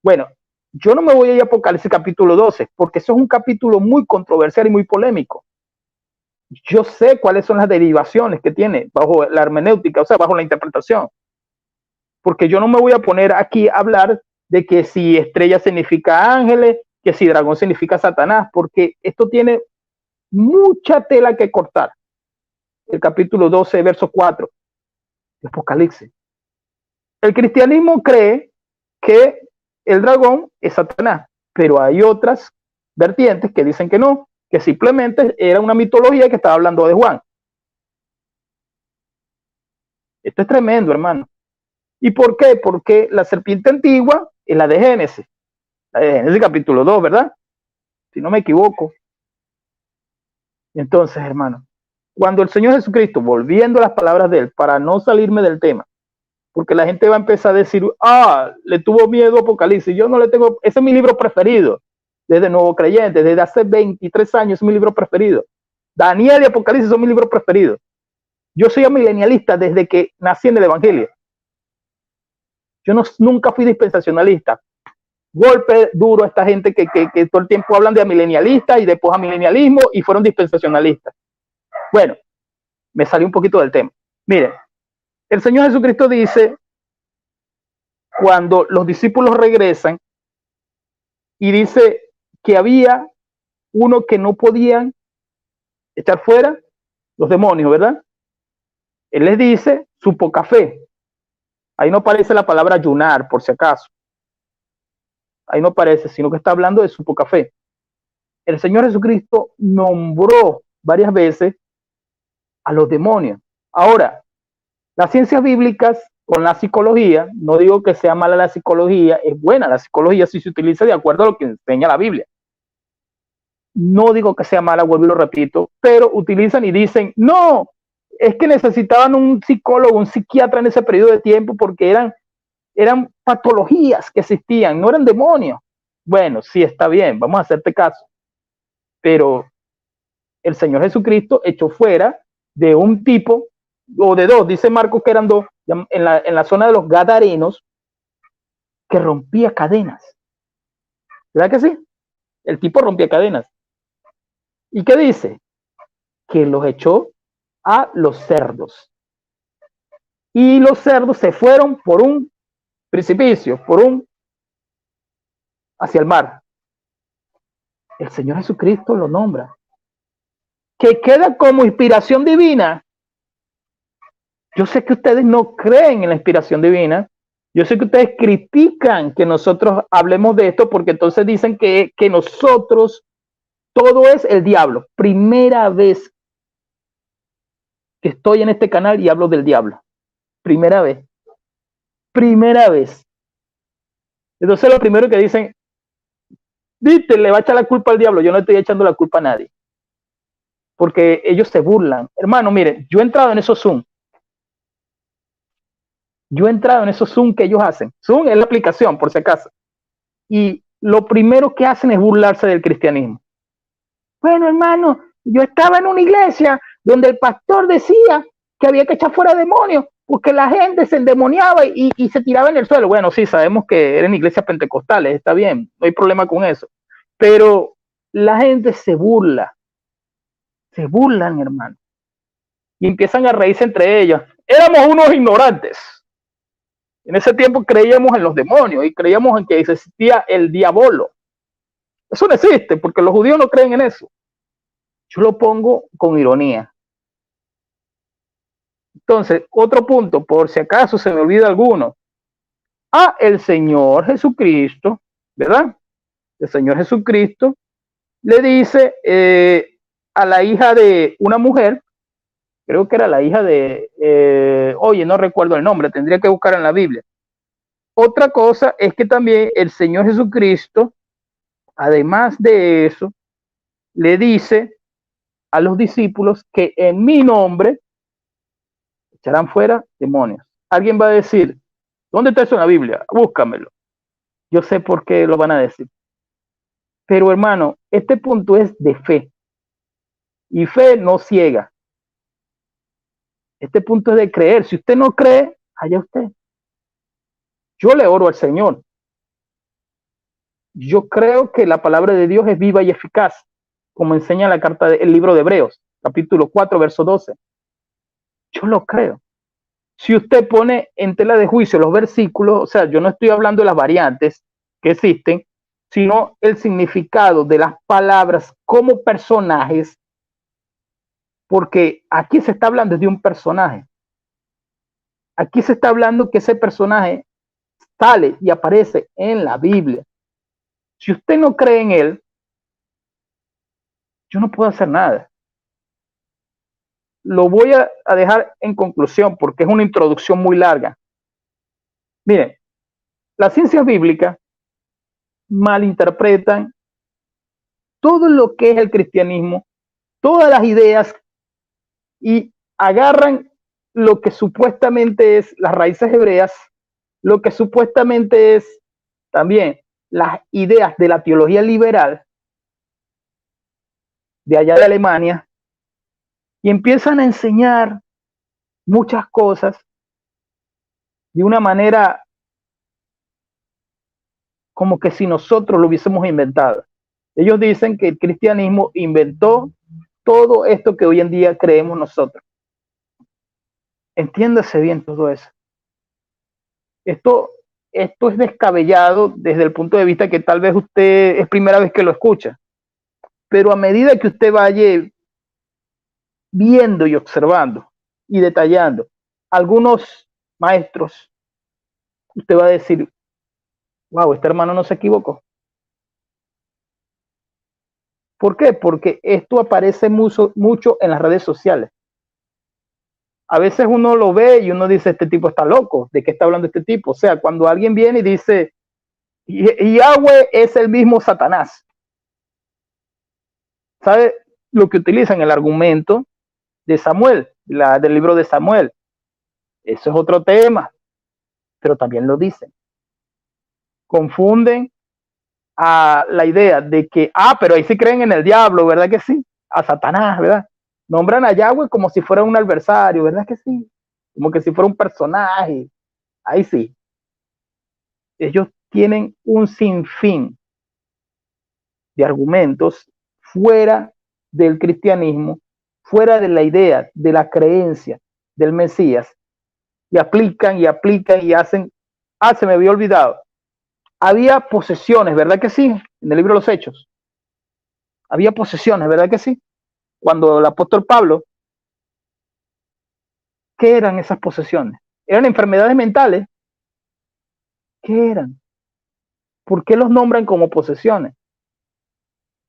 Bueno, yo no me voy a ir a Apocalipsis capítulo 12, porque eso es un capítulo muy controversial y muy polémico. Yo sé cuáles son las derivaciones que tiene bajo la hermenéutica, o sea, bajo la interpretación. Porque yo no me voy a poner aquí a hablar de que si estrella significa ángeles, que si dragón significa Satanás, porque esto tiene mucha tela que cortar. El capítulo 12, verso 4. De Apocalipsis. El cristianismo cree que el dragón es Satanás, pero hay otras vertientes que dicen que no, que simplemente era una mitología que estaba hablando de Juan. Esto es tremendo, hermano. ¿Y por qué? Porque la serpiente antigua es la de Génesis capítulo 2, ¿verdad? Si no me equivoco. Entonces, hermano, cuando el Señor Jesucristo, volviendo a las palabras de él, para no salirme del tema, porque la gente va a empezar a decir, le tuvo miedo a Apocalipsis. Yo no le tengo, ese es mi libro preferido, desde Nuevo Creyente, desde hace 23 años es mi libro preferido. Daniel y Apocalipsis son mi libro preferido. Yo soy milenialista desde que nací en el Evangelio. Yo nunca fui dispensacionalista. Golpe duro a esta gente que todo el tiempo hablan de amilenialista y después amilenialismo y fueron dispensacionalistas. Bueno, me salí un poquito del tema. Miren, el Señor Jesucristo dice, cuando los discípulos regresan, y dice que había uno que no podían echar fuera, los demonios, ¿verdad? Él les dice su poca fe. Ahí no aparece la palabra ayunar, por si acaso. Ahí no aparece, sino que está hablando de su poca fe. El Señor Jesucristo nombró varias veces a los demonios. Ahora, las ciencias bíblicas con la psicología, no digo que sea mala la psicología, es buena la psicología si se utiliza de acuerdo a lo que enseña la Biblia. No digo que sea mala, vuelvo y lo repito, pero utilizan y dicen, no, es que necesitaban un psicólogo, un psiquiatra en ese periodo de tiempo porque eran patologías que existían, no eran demonios. Bueno, sí, está bien, vamos a hacerte caso. Pero el Señor Jesucristo echó fuera de un tipo, o de dos, dice Marcos que eran dos, en la zona de los Gadarenos, que rompía cadenas. ¿Verdad que sí? El tipo rompía cadenas. ¿Y qué dice? Que los echó a los cerdos. Y los cerdos se fueron por un precipicio, hacia el mar. El Señor Jesucristo lo nombra. Que queda como inspiración divina. Yo sé que ustedes no creen en la inspiración divina. Yo sé que ustedes critican que nosotros hablemos de esto porque entonces dicen que nosotros, todo es el diablo. Primera vez que estoy en este canal y hablo del diablo. Primera vez. Primera vez. Entonces lo primero que dicen, viste, le va a echar la culpa al diablo. Yo no estoy echando la culpa a nadie. Porque ellos se burlan. Hermano, mire, yo he entrado en esos Zoom. Que ellos hacen. Zoom es la aplicación, por si acaso. Y lo primero que hacen es burlarse del cristianismo. Bueno, hermano, yo estaba en una iglesia donde el pastor decía que había que echar fuera demonios porque la gente se endemoniaba y se tiraba en el suelo. Bueno, sí, sabemos que eran iglesias pentecostales, está bien, no hay problema con eso. Pero la gente se burlan, hermano. Y empiezan a reírse entre ellos. Éramos unos ignorantes. En ese tiempo creíamos en los demonios y creíamos en que existía el diablo. Eso no existe porque los judíos no creen en eso. Yo lo pongo con ironía. Entonces, otro punto, por si acaso se me olvida alguno. El Señor Jesucristo, ¿verdad? El Señor Jesucristo le dice a la hija de una mujer, creo que era la hija de, oye, no recuerdo el nombre, tendría que buscar en la Biblia. Otra cosa es que también el Señor Jesucristo, además de eso, le dice a los discípulos que en mi nombre echarán fuera demonios. Alguien va a decir, ¿dónde está eso en la Biblia? Búscamelo. Yo sé por qué lo van a decir. Pero hermano, este punto es de fe. Y fe no ciega. Este punto es de creer. Si usted no cree, allá usted. Yo le oro al Señor. Yo creo que la palabra de Dios es viva y eficaz, como enseña la carta del libro de Hebreos, capítulo 4, verso 12. Yo lo creo. Si usted pone en tela de juicio los versículos, o sea, yo no estoy hablando de las variantes que existen, sino el significado de las palabras como personajes, porque aquí se está hablando de un personaje. Aquí se está hablando que ese personaje sale y aparece en la Biblia. Si usted no cree en él, yo no puedo hacer nada. Lo voy a dejar en conclusión porque es una introducción muy larga. Miren, las ciencias bíblicas malinterpretan todo lo que es el cristianismo, todas las ideas, y agarran lo que supuestamente es las raíces hebreas, lo que supuestamente es también las ideas de la teología liberal de allá de Alemania, y empiezan a enseñar muchas cosas de una manera como que si nosotros lo hubiésemos inventado. Ellos dicen que el cristianismo inventó todo esto que hoy en día creemos nosotros. Entiéndase bien todo eso. Esto es descabellado desde el punto de vista que tal vez usted es primera vez que lo escucha, pero a medida que usted vaya viendo y observando y detallando algunos maestros, usted va a decir, wow, este hermano no se equivocó. ¿Por qué? Porque esto aparece mucho en las redes sociales. A veces uno lo ve y uno dice, este tipo está loco, ¿de qué está hablando este tipo? O sea, cuando alguien viene y dice, Yahweh es el mismo Satanás. ¿Sabe lo que utilizan? El argumento de Samuel, del libro de Samuel. Eso es otro tema, pero también lo dicen. Confunden a la idea de que, pero ahí sí creen en el diablo, ¿verdad que sí? A Satanás, ¿verdad? Nombran a Yahweh como si fuera un adversario, ¿verdad que sí? como que si fuera un personaje. Ahí sí. Ellos tienen un sinfín de argumentos fuera del cristianismo, fuera de la idea, de la creencia del Mesías, y aplican y hacen. Se me había olvidado. Había posesiones, ¿verdad que sí? En el libro de los Hechos. Había posesiones, ¿verdad que sí? Cuando el apóstol Pablo, ¿qué eran esas posesiones? ¿Eran enfermedades mentales? ¿Qué eran? ¿Por qué los nombran como posesiones?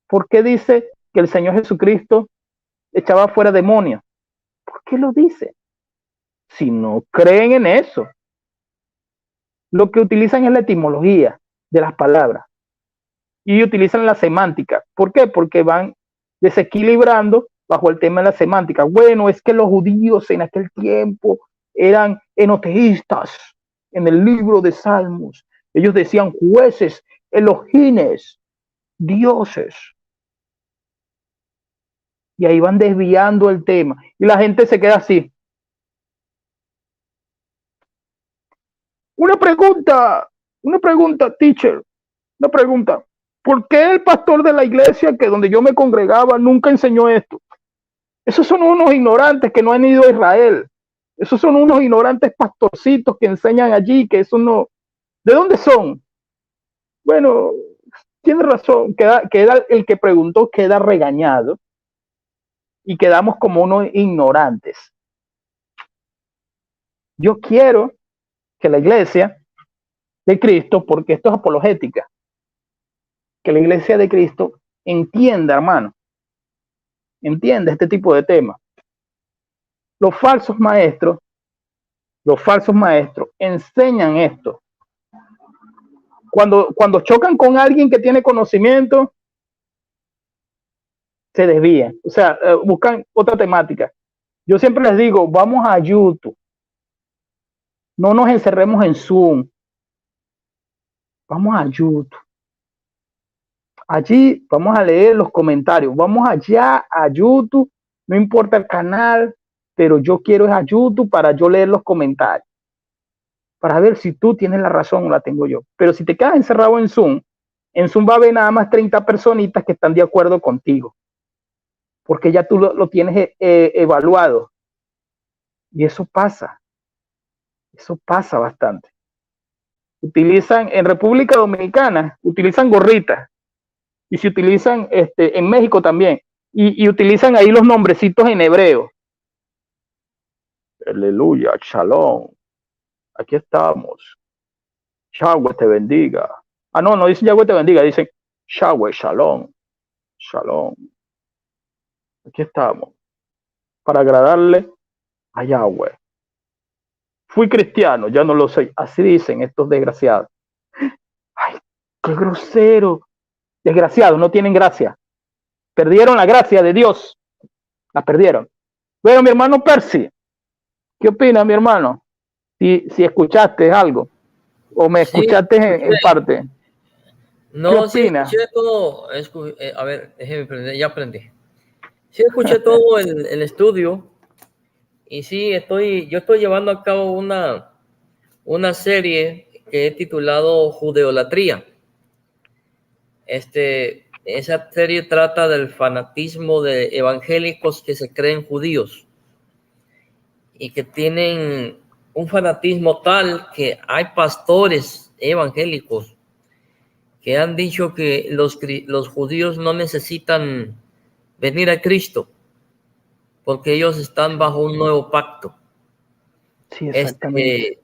¿Por qué dice que el Señor Jesucristo echaba fuera demonios? ¿Por qué lo dice? Si no creen en eso, lo que utilizan es la etimología de las palabras y utilizan la semántica. ¿Por qué? Porque van desequilibrando bajo el tema de la semántica. Bueno, es que los judíos en aquel tiempo eran enoteístas. En el libro de Salmos, ellos decían jueces, elogines, dioses. Y ahí van desviando el tema. Y la gente se queda así. Una pregunta, teacher, una pregunta. ¿Por qué el pastor de la iglesia que donde yo me congregaba nunca enseñó esto? Esos son unos ignorantes que no han ido a Israel. Esos son unos ignorantes pastorcitos que enseñan allí, que eso no. ¿De dónde son? Bueno, tiene razón, queda el que preguntó queda regañado y quedamos como unos ignorantes. Yo quiero que la iglesia de Cristo, porque esto es apologética, que la iglesia de Cristo entienda, hermano, entienda este tipo de temas. Los falsos maestros enseñan esto. Cuando chocan con alguien que tiene conocimiento, se desvían, o sea, buscan otra temática. Yo siempre les digo, vamos a YouTube, no nos encerremos en Zoom, vamos a YouTube. Allí vamos a leer los comentarios, vamos allá a YouTube, no importa el canal, pero yo quiero ir a YouTube para yo leer los comentarios, para ver si tú tienes la razón o la tengo yo. Pero si te quedas encerrado en Zoom va a haber nada más 30 personitas que están de acuerdo contigo, porque ya tú lo tienes evaluado. Y eso pasa bastante. Utilizan en República Dominicana, utilizan gorritas, y se utilizan en México también, y utilizan ahí los nombrecitos en hebreo. Aleluya, shalom, aquí estamos, Yahweh te bendiga. No dicen Yahweh te bendiga, dicen Yahweh, shalom, shalom. Aquí estamos, para agradarle a Yahweh. Fui cristiano, ya no lo soy. Así dicen estos desgraciados. Ay, qué grosero. Desgraciados, no tienen gracia. Perdieron la gracia de Dios. La perdieron. Bueno, mi hermano Percy, ¿qué opina, mi hermano? Si escuchaste algo o me escuchaste en parte. No, sí escuché todo. A ver, déjeme prender, ya aprendí. Sí escuché todo el estudio y sí, yo estoy llevando a cabo una serie que he titulado Judeolatría. Esa serie trata del fanatismo de evangélicos que se creen judíos y que tienen un fanatismo tal que hay pastores evangélicos que han dicho que los judíos no necesitan venir a Cristo porque ellos están bajo un nuevo pacto. Sí, exactamente.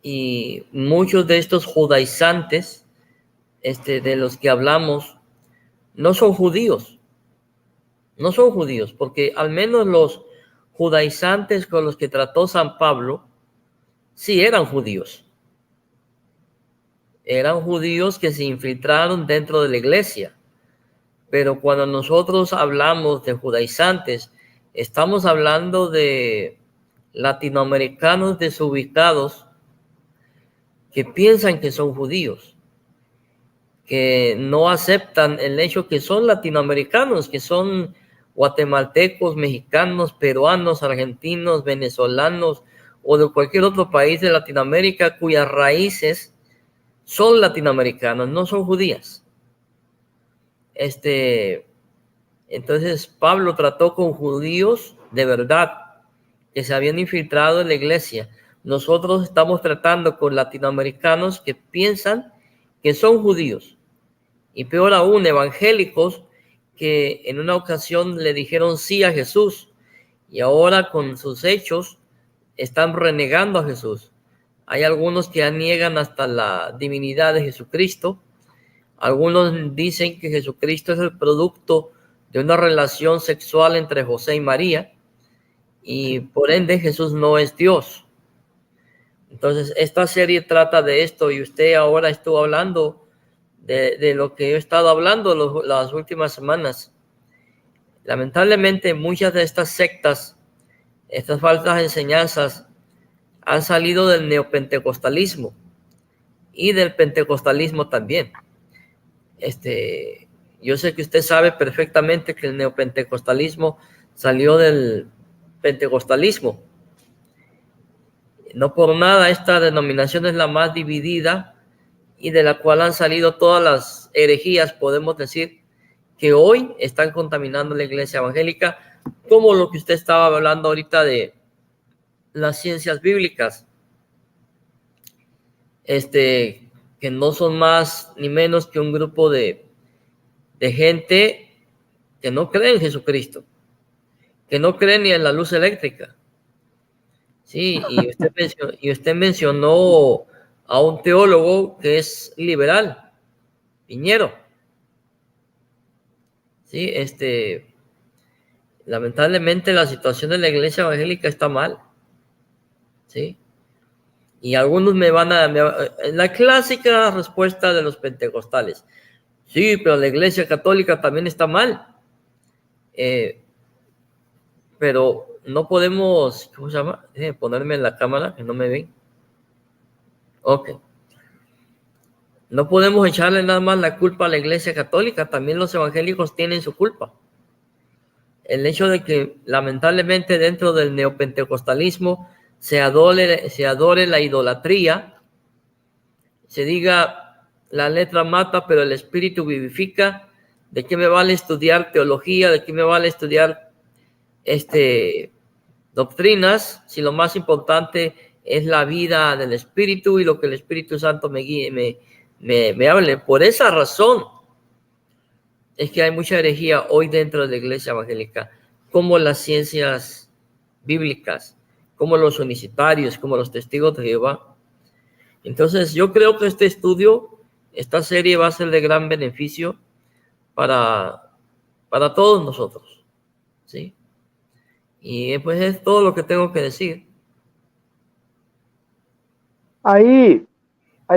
Y muchos de estos judaizantes de los que hablamos no son judíos, porque al menos los judaizantes con los que trató San Pablo sí eran judíos. Eran judíos que se infiltraron dentro de la iglesia. Pero cuando nosotros hablamos de judaizantes, estamos hablando de latinoamericanos desubicados que piensan que son judíos, que no aceptan el hecho que son latinoamericanos, que son guatemaltecos, mexicanos, peruanos, argentinos, venezolanos, o de cualquier otro país de Latinoamérica cuyas raíces son latinoamericanas, no son judías. Entonces Pablo trató con judíos de verdad que se habían infiltrado en la iglesia. Nosotros estamos tratando con latinoamericanos que piensan que son judíos, y peor aún, evangélicos que en una ocasión le dijeron sí a Jesús y ahora con sus hechos están renegando a Jesús. Hay algunos que niegan hasta la divinidad de Jesucristo. Algunos dicen que Jesucristo es el producto de una relación sexual entre José y María y por ende Jesús no es Dios. Entonces esta serie trata de esto y usted ahora estuvo hablando de lo que he estado hablando las últimas semanas. Lamentablemente muchas de estas sectas, estas falsas enseñanzas han salido del neopentecostalismo y del pentecostalismo también. Yo sé que usted sabe perfectamente que el neopentecostalismo salió del pentecostalismo. No por nada esta denominación es la más dividida y de la cual han salido todas las herejías, podemos decir, que hoy están contaminando la iglesia evangélica, como lo que usted estaba hablando ahorita de las ciencias bíblicas, que no son más ni menos que un grupo de gente que no cree en Jesucristo, que no cree ni en la luz eléctrica. Sí, y usted mencionó a un teólogo que es liberal, Piñero. Sí, lamentablemente la situación de la iglesia evangélica está mal. Sí. Y algunos la clásica respuesta de los pentecostales. Sí, pero la iglesia católica también está mal. Pero no podemos, ¿cómo se llama? Ponerme en la cámara, que no me ven. Ok. No podemos echarle nada más la culpa a la iglesia católica, también los evangélicos tienen su culpa. El hecho de que lamentablemente dentro del neopentecostalismo se adore la idolatría, se diga la letra mata pero el espíritu vivifica. ¿De qué me vale estudiar teología? ¿De qué me vale estudiar doctrinas si lo más importante es la vida del espíritu y lo que el Espíritu Santo me guíe, me hable? Por esa razón es que hay mucha herejía hoy dentro de la iglesia evangélica, como las ciencias bíblicas, como los unicitarios, como los testigos de Jehová. Entonces yo creo que este estudio, esta serie va a ser de gran beneficio para todos nosotros, ¿sí? Y pues es todo lo que tengo que decir. Hay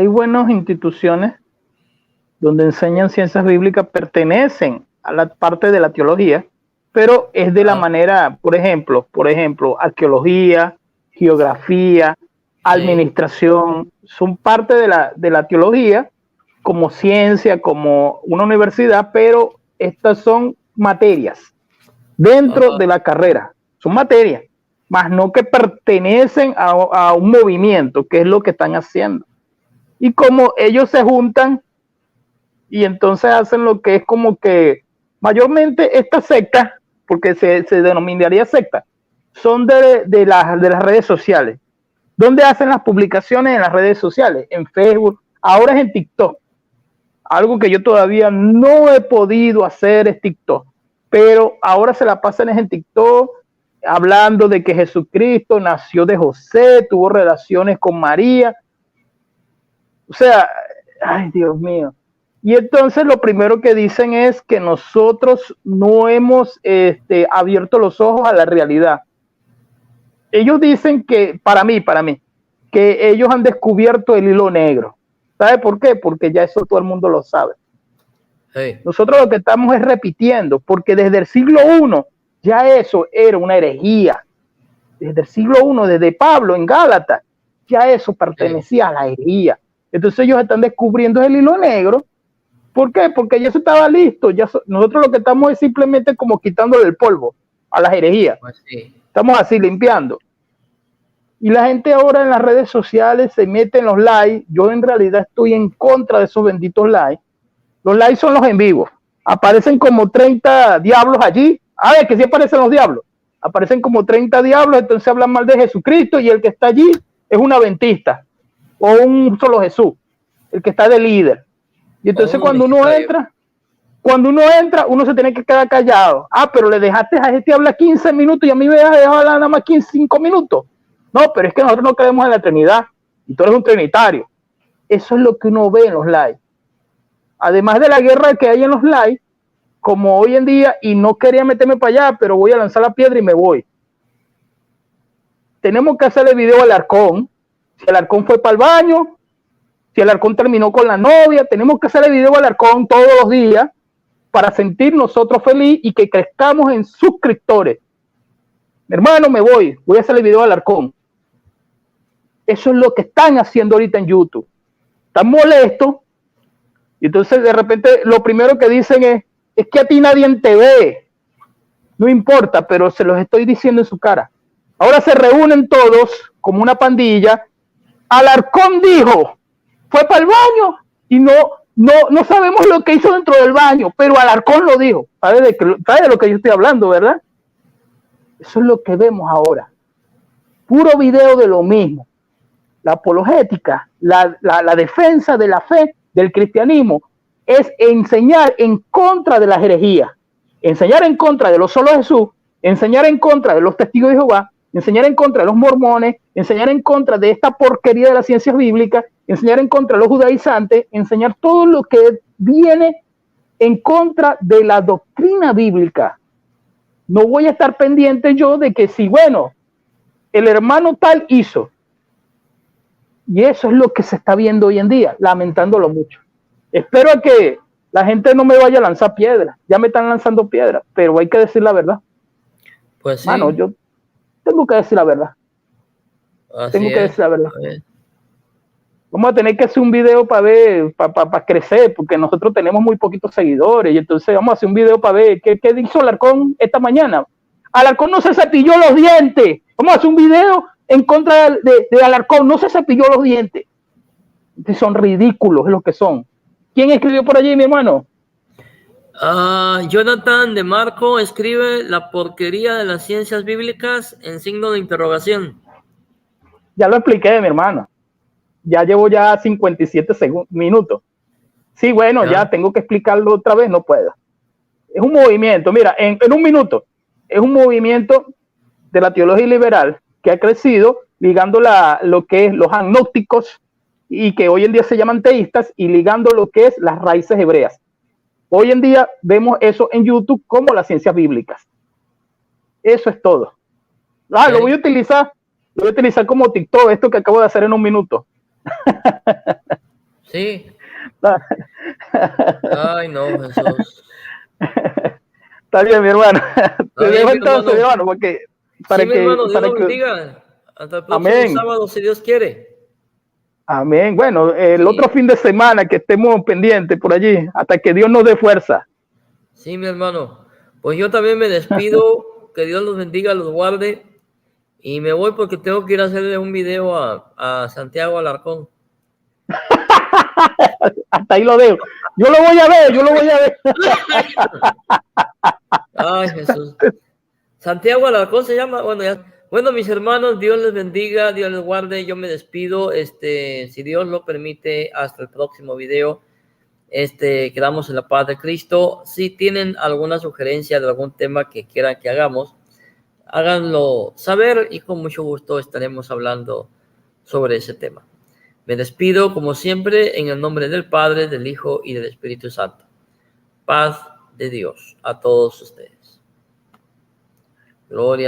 buenas instituciones donde enseñan ciencias bíblicas, pertenecen a la parte de la teología, pero es de la manera, por ejemplo, arqueología, geografía, administración, son parte de la teología como ciencia, como una universidad, pero estas son materias dentro de la carrera, son materias, más no que pertenecen a un movimiento, que es lo que están haciendo. Y como ellos se juntan y entonces hacen lo que es como que mayormente estas sectas, porque se denominaría secta, son de las redes sociales. ¿Dónde hacen las publicaciones? En las redes sociales, en Facebook, ahora es en TikTok. Algo que yo todavía no he podido hacer es TikTok, pero ahora se la pasan en TikTok hablando de que Jesucristo nació de José, tuvo relaciones con María. O sea, ay Dios mío. Y entonces lo primero que dicen es que nosotros no hemos abierto los ojos a la realidad. Ellos dicen que, para mí, que ellos han descubierto el hilo negro. ¿Sabe por qué? Porque ya eso todo el mundo lo sabe. Hey. Nosotros lo que estamos es repitiendo, porque desde el siglo I ya eso era una herejía. Desde el siglo I, desde Pablo en Gálatas, ya eso pertenecía a la herejía. Entonces ellos están descubriendo el hilo negro. ¿Por qué? Porque ya eso estaba listo. Nosotros lo que estamos es simplemente como quitándole el polvo a las herejías. Pues sí. Estamos así limpiando. Y la gente ahora en las redes sociales se mete en los likes. Yo en realidad estoy en contra de esos benditos likes. Los likes son los en vivo. Aparecen como 30 diablos allí. A ver, que sí aparecen los diablos. Aparecen como 30 diablos, entonces hablan mal de Jesucristo y el que está allí es un adventista o un solo Jesús, el que está de líder. Y entonces cuando uno entra, uno se tiene que quedar callado. Ah, pero le dejaste a este hablar 15 minutos y a mí me dejas hablar nada más 5 minutos. No, pero es que nosotros no creemos en la Trinidad y tú eres un trinitario. Eso es lo que uno ve en los likes. Además de la guerra que hay en los likes, como hoy en día, y no quería meterme para allá, pero voy a lanzar la piedra y me voy. Tenemos que hacerle video al Alarcón. Si el Alarcón fue para el baño, si el Alarcón terminó con la novia, tenemos que hacerle video al Alarcón todos los días para sentir nosotros feliz y que crezcamos en suscriptores. Mi hermano, me voy a hacerle video al Alarcón. Eso es lo que están haciendo ahorita en YouTube. Están molestos y entonces de repente lo primero que dicen es que a ti nadie te ve. No importa, pero se los estoy diciendo en su cara. Ahora se reúnen todos como una pandilla. Alarcón dijo, fue para el baño y no sabemos lo que hizo dentro del baño, pero Alarcón lo dijo. ¿Sabe de lo que yo estoy hablando, verdad? Eso es lo que vemos ahora. Puro video de lo mismo. La apologética, la defensa de la fe del cristianismo es enseñar en contra de las herejías, enseñar en contra de los solo Jesús, enseñar en contra de los testigos de Jehová, enseñar en contra de los mormones, enseñar en contra de esta porquería de las ciencias bíblicas, enseñar en contra de los judaizantes, enseñar todo lo que viene en contra de la doctrina bíblica. No voy a estar pendiente yo de que si, bueno, el hermano tal hizo. Y eso es lo que se está viendo hoy en día, lamentándolo mucho. Espero que la gente no me vaya a lanzar piedras. Ya me están lanzando piedras, pero hay que decir la verdad. Pues sí. Mano, yo tengo que decir la verdad. Tengo que decir la verdad. Vamos a tener que hacer un video para ver, para crecer, porque nosotros tenemos muy poquitos seguidores. Y entonces vamos a hacer un video para ver qué hizo Alarcón esta mañana. Alarcón no se cepilló los dientes. Vamos a hacer un video en contra de Alarcón. No se cepilló los dientes. Son ridículos, es lo que son. ¿Quién escribió por allí, mi hermano? Jonathan de Marco escribe la porquería de las ciencias bíblicas en signo de interrogación. Ya lo expliqué, mi hermano. Ya llevo 57 minutos. Sí, bueno, ya tengo que explicarlo otra vez, no puedo. Es un movimiento, mira, en un minuto, es un movimiento de la teología liberal que ha crecido ligando lo que es los agnósticos y que hoy en día se llaman teístas y ligando lo que es las raíces hebreas. Hoy en día vemos eso en YouTube como las ciencias bíblicas. Eso es todo. Lo voy a utilizar como TikTok, esto que acabo de hacer en un minuto. Sí. Ay, no, Jesús. Está bien, mi hermano. Te dejo entonces, mi hermano, porque para mi hermano, Dios lo bendiga. Hasta el próximo sábado, si Dios quiere. Amén. Bueno, el otro fin de semana que estemos pendientes por allí, hasta que Dios nos dé fuerza. Sí, mi hermano. Pues yo también me despido. Que Dios los bendiga, los guarde. Y me voy porque tengo que ir a hacerle un video a Santiago Alarcón. Hasta ahí lo dejo. Yo lo voy a ver. Ay, Jesús. Santiago Alarcón se llama. Bueno, mis hermanos, Dios les bendiga, Dios les guarde. Yo me despido. Si Dios lo permite, hasta el próximo video. Quedamos en la paz de Cristo. Si tienen alguna sugerencia de algún tema que quieran que hagamos, háganlo saber y con mucho gusto estaremos hablando sobre ese tema. Me despido, como siempre, en el nombre del Padre, del Hijo y del Espíritu Santo. Paz de Dios a todos ustedes. Gloria.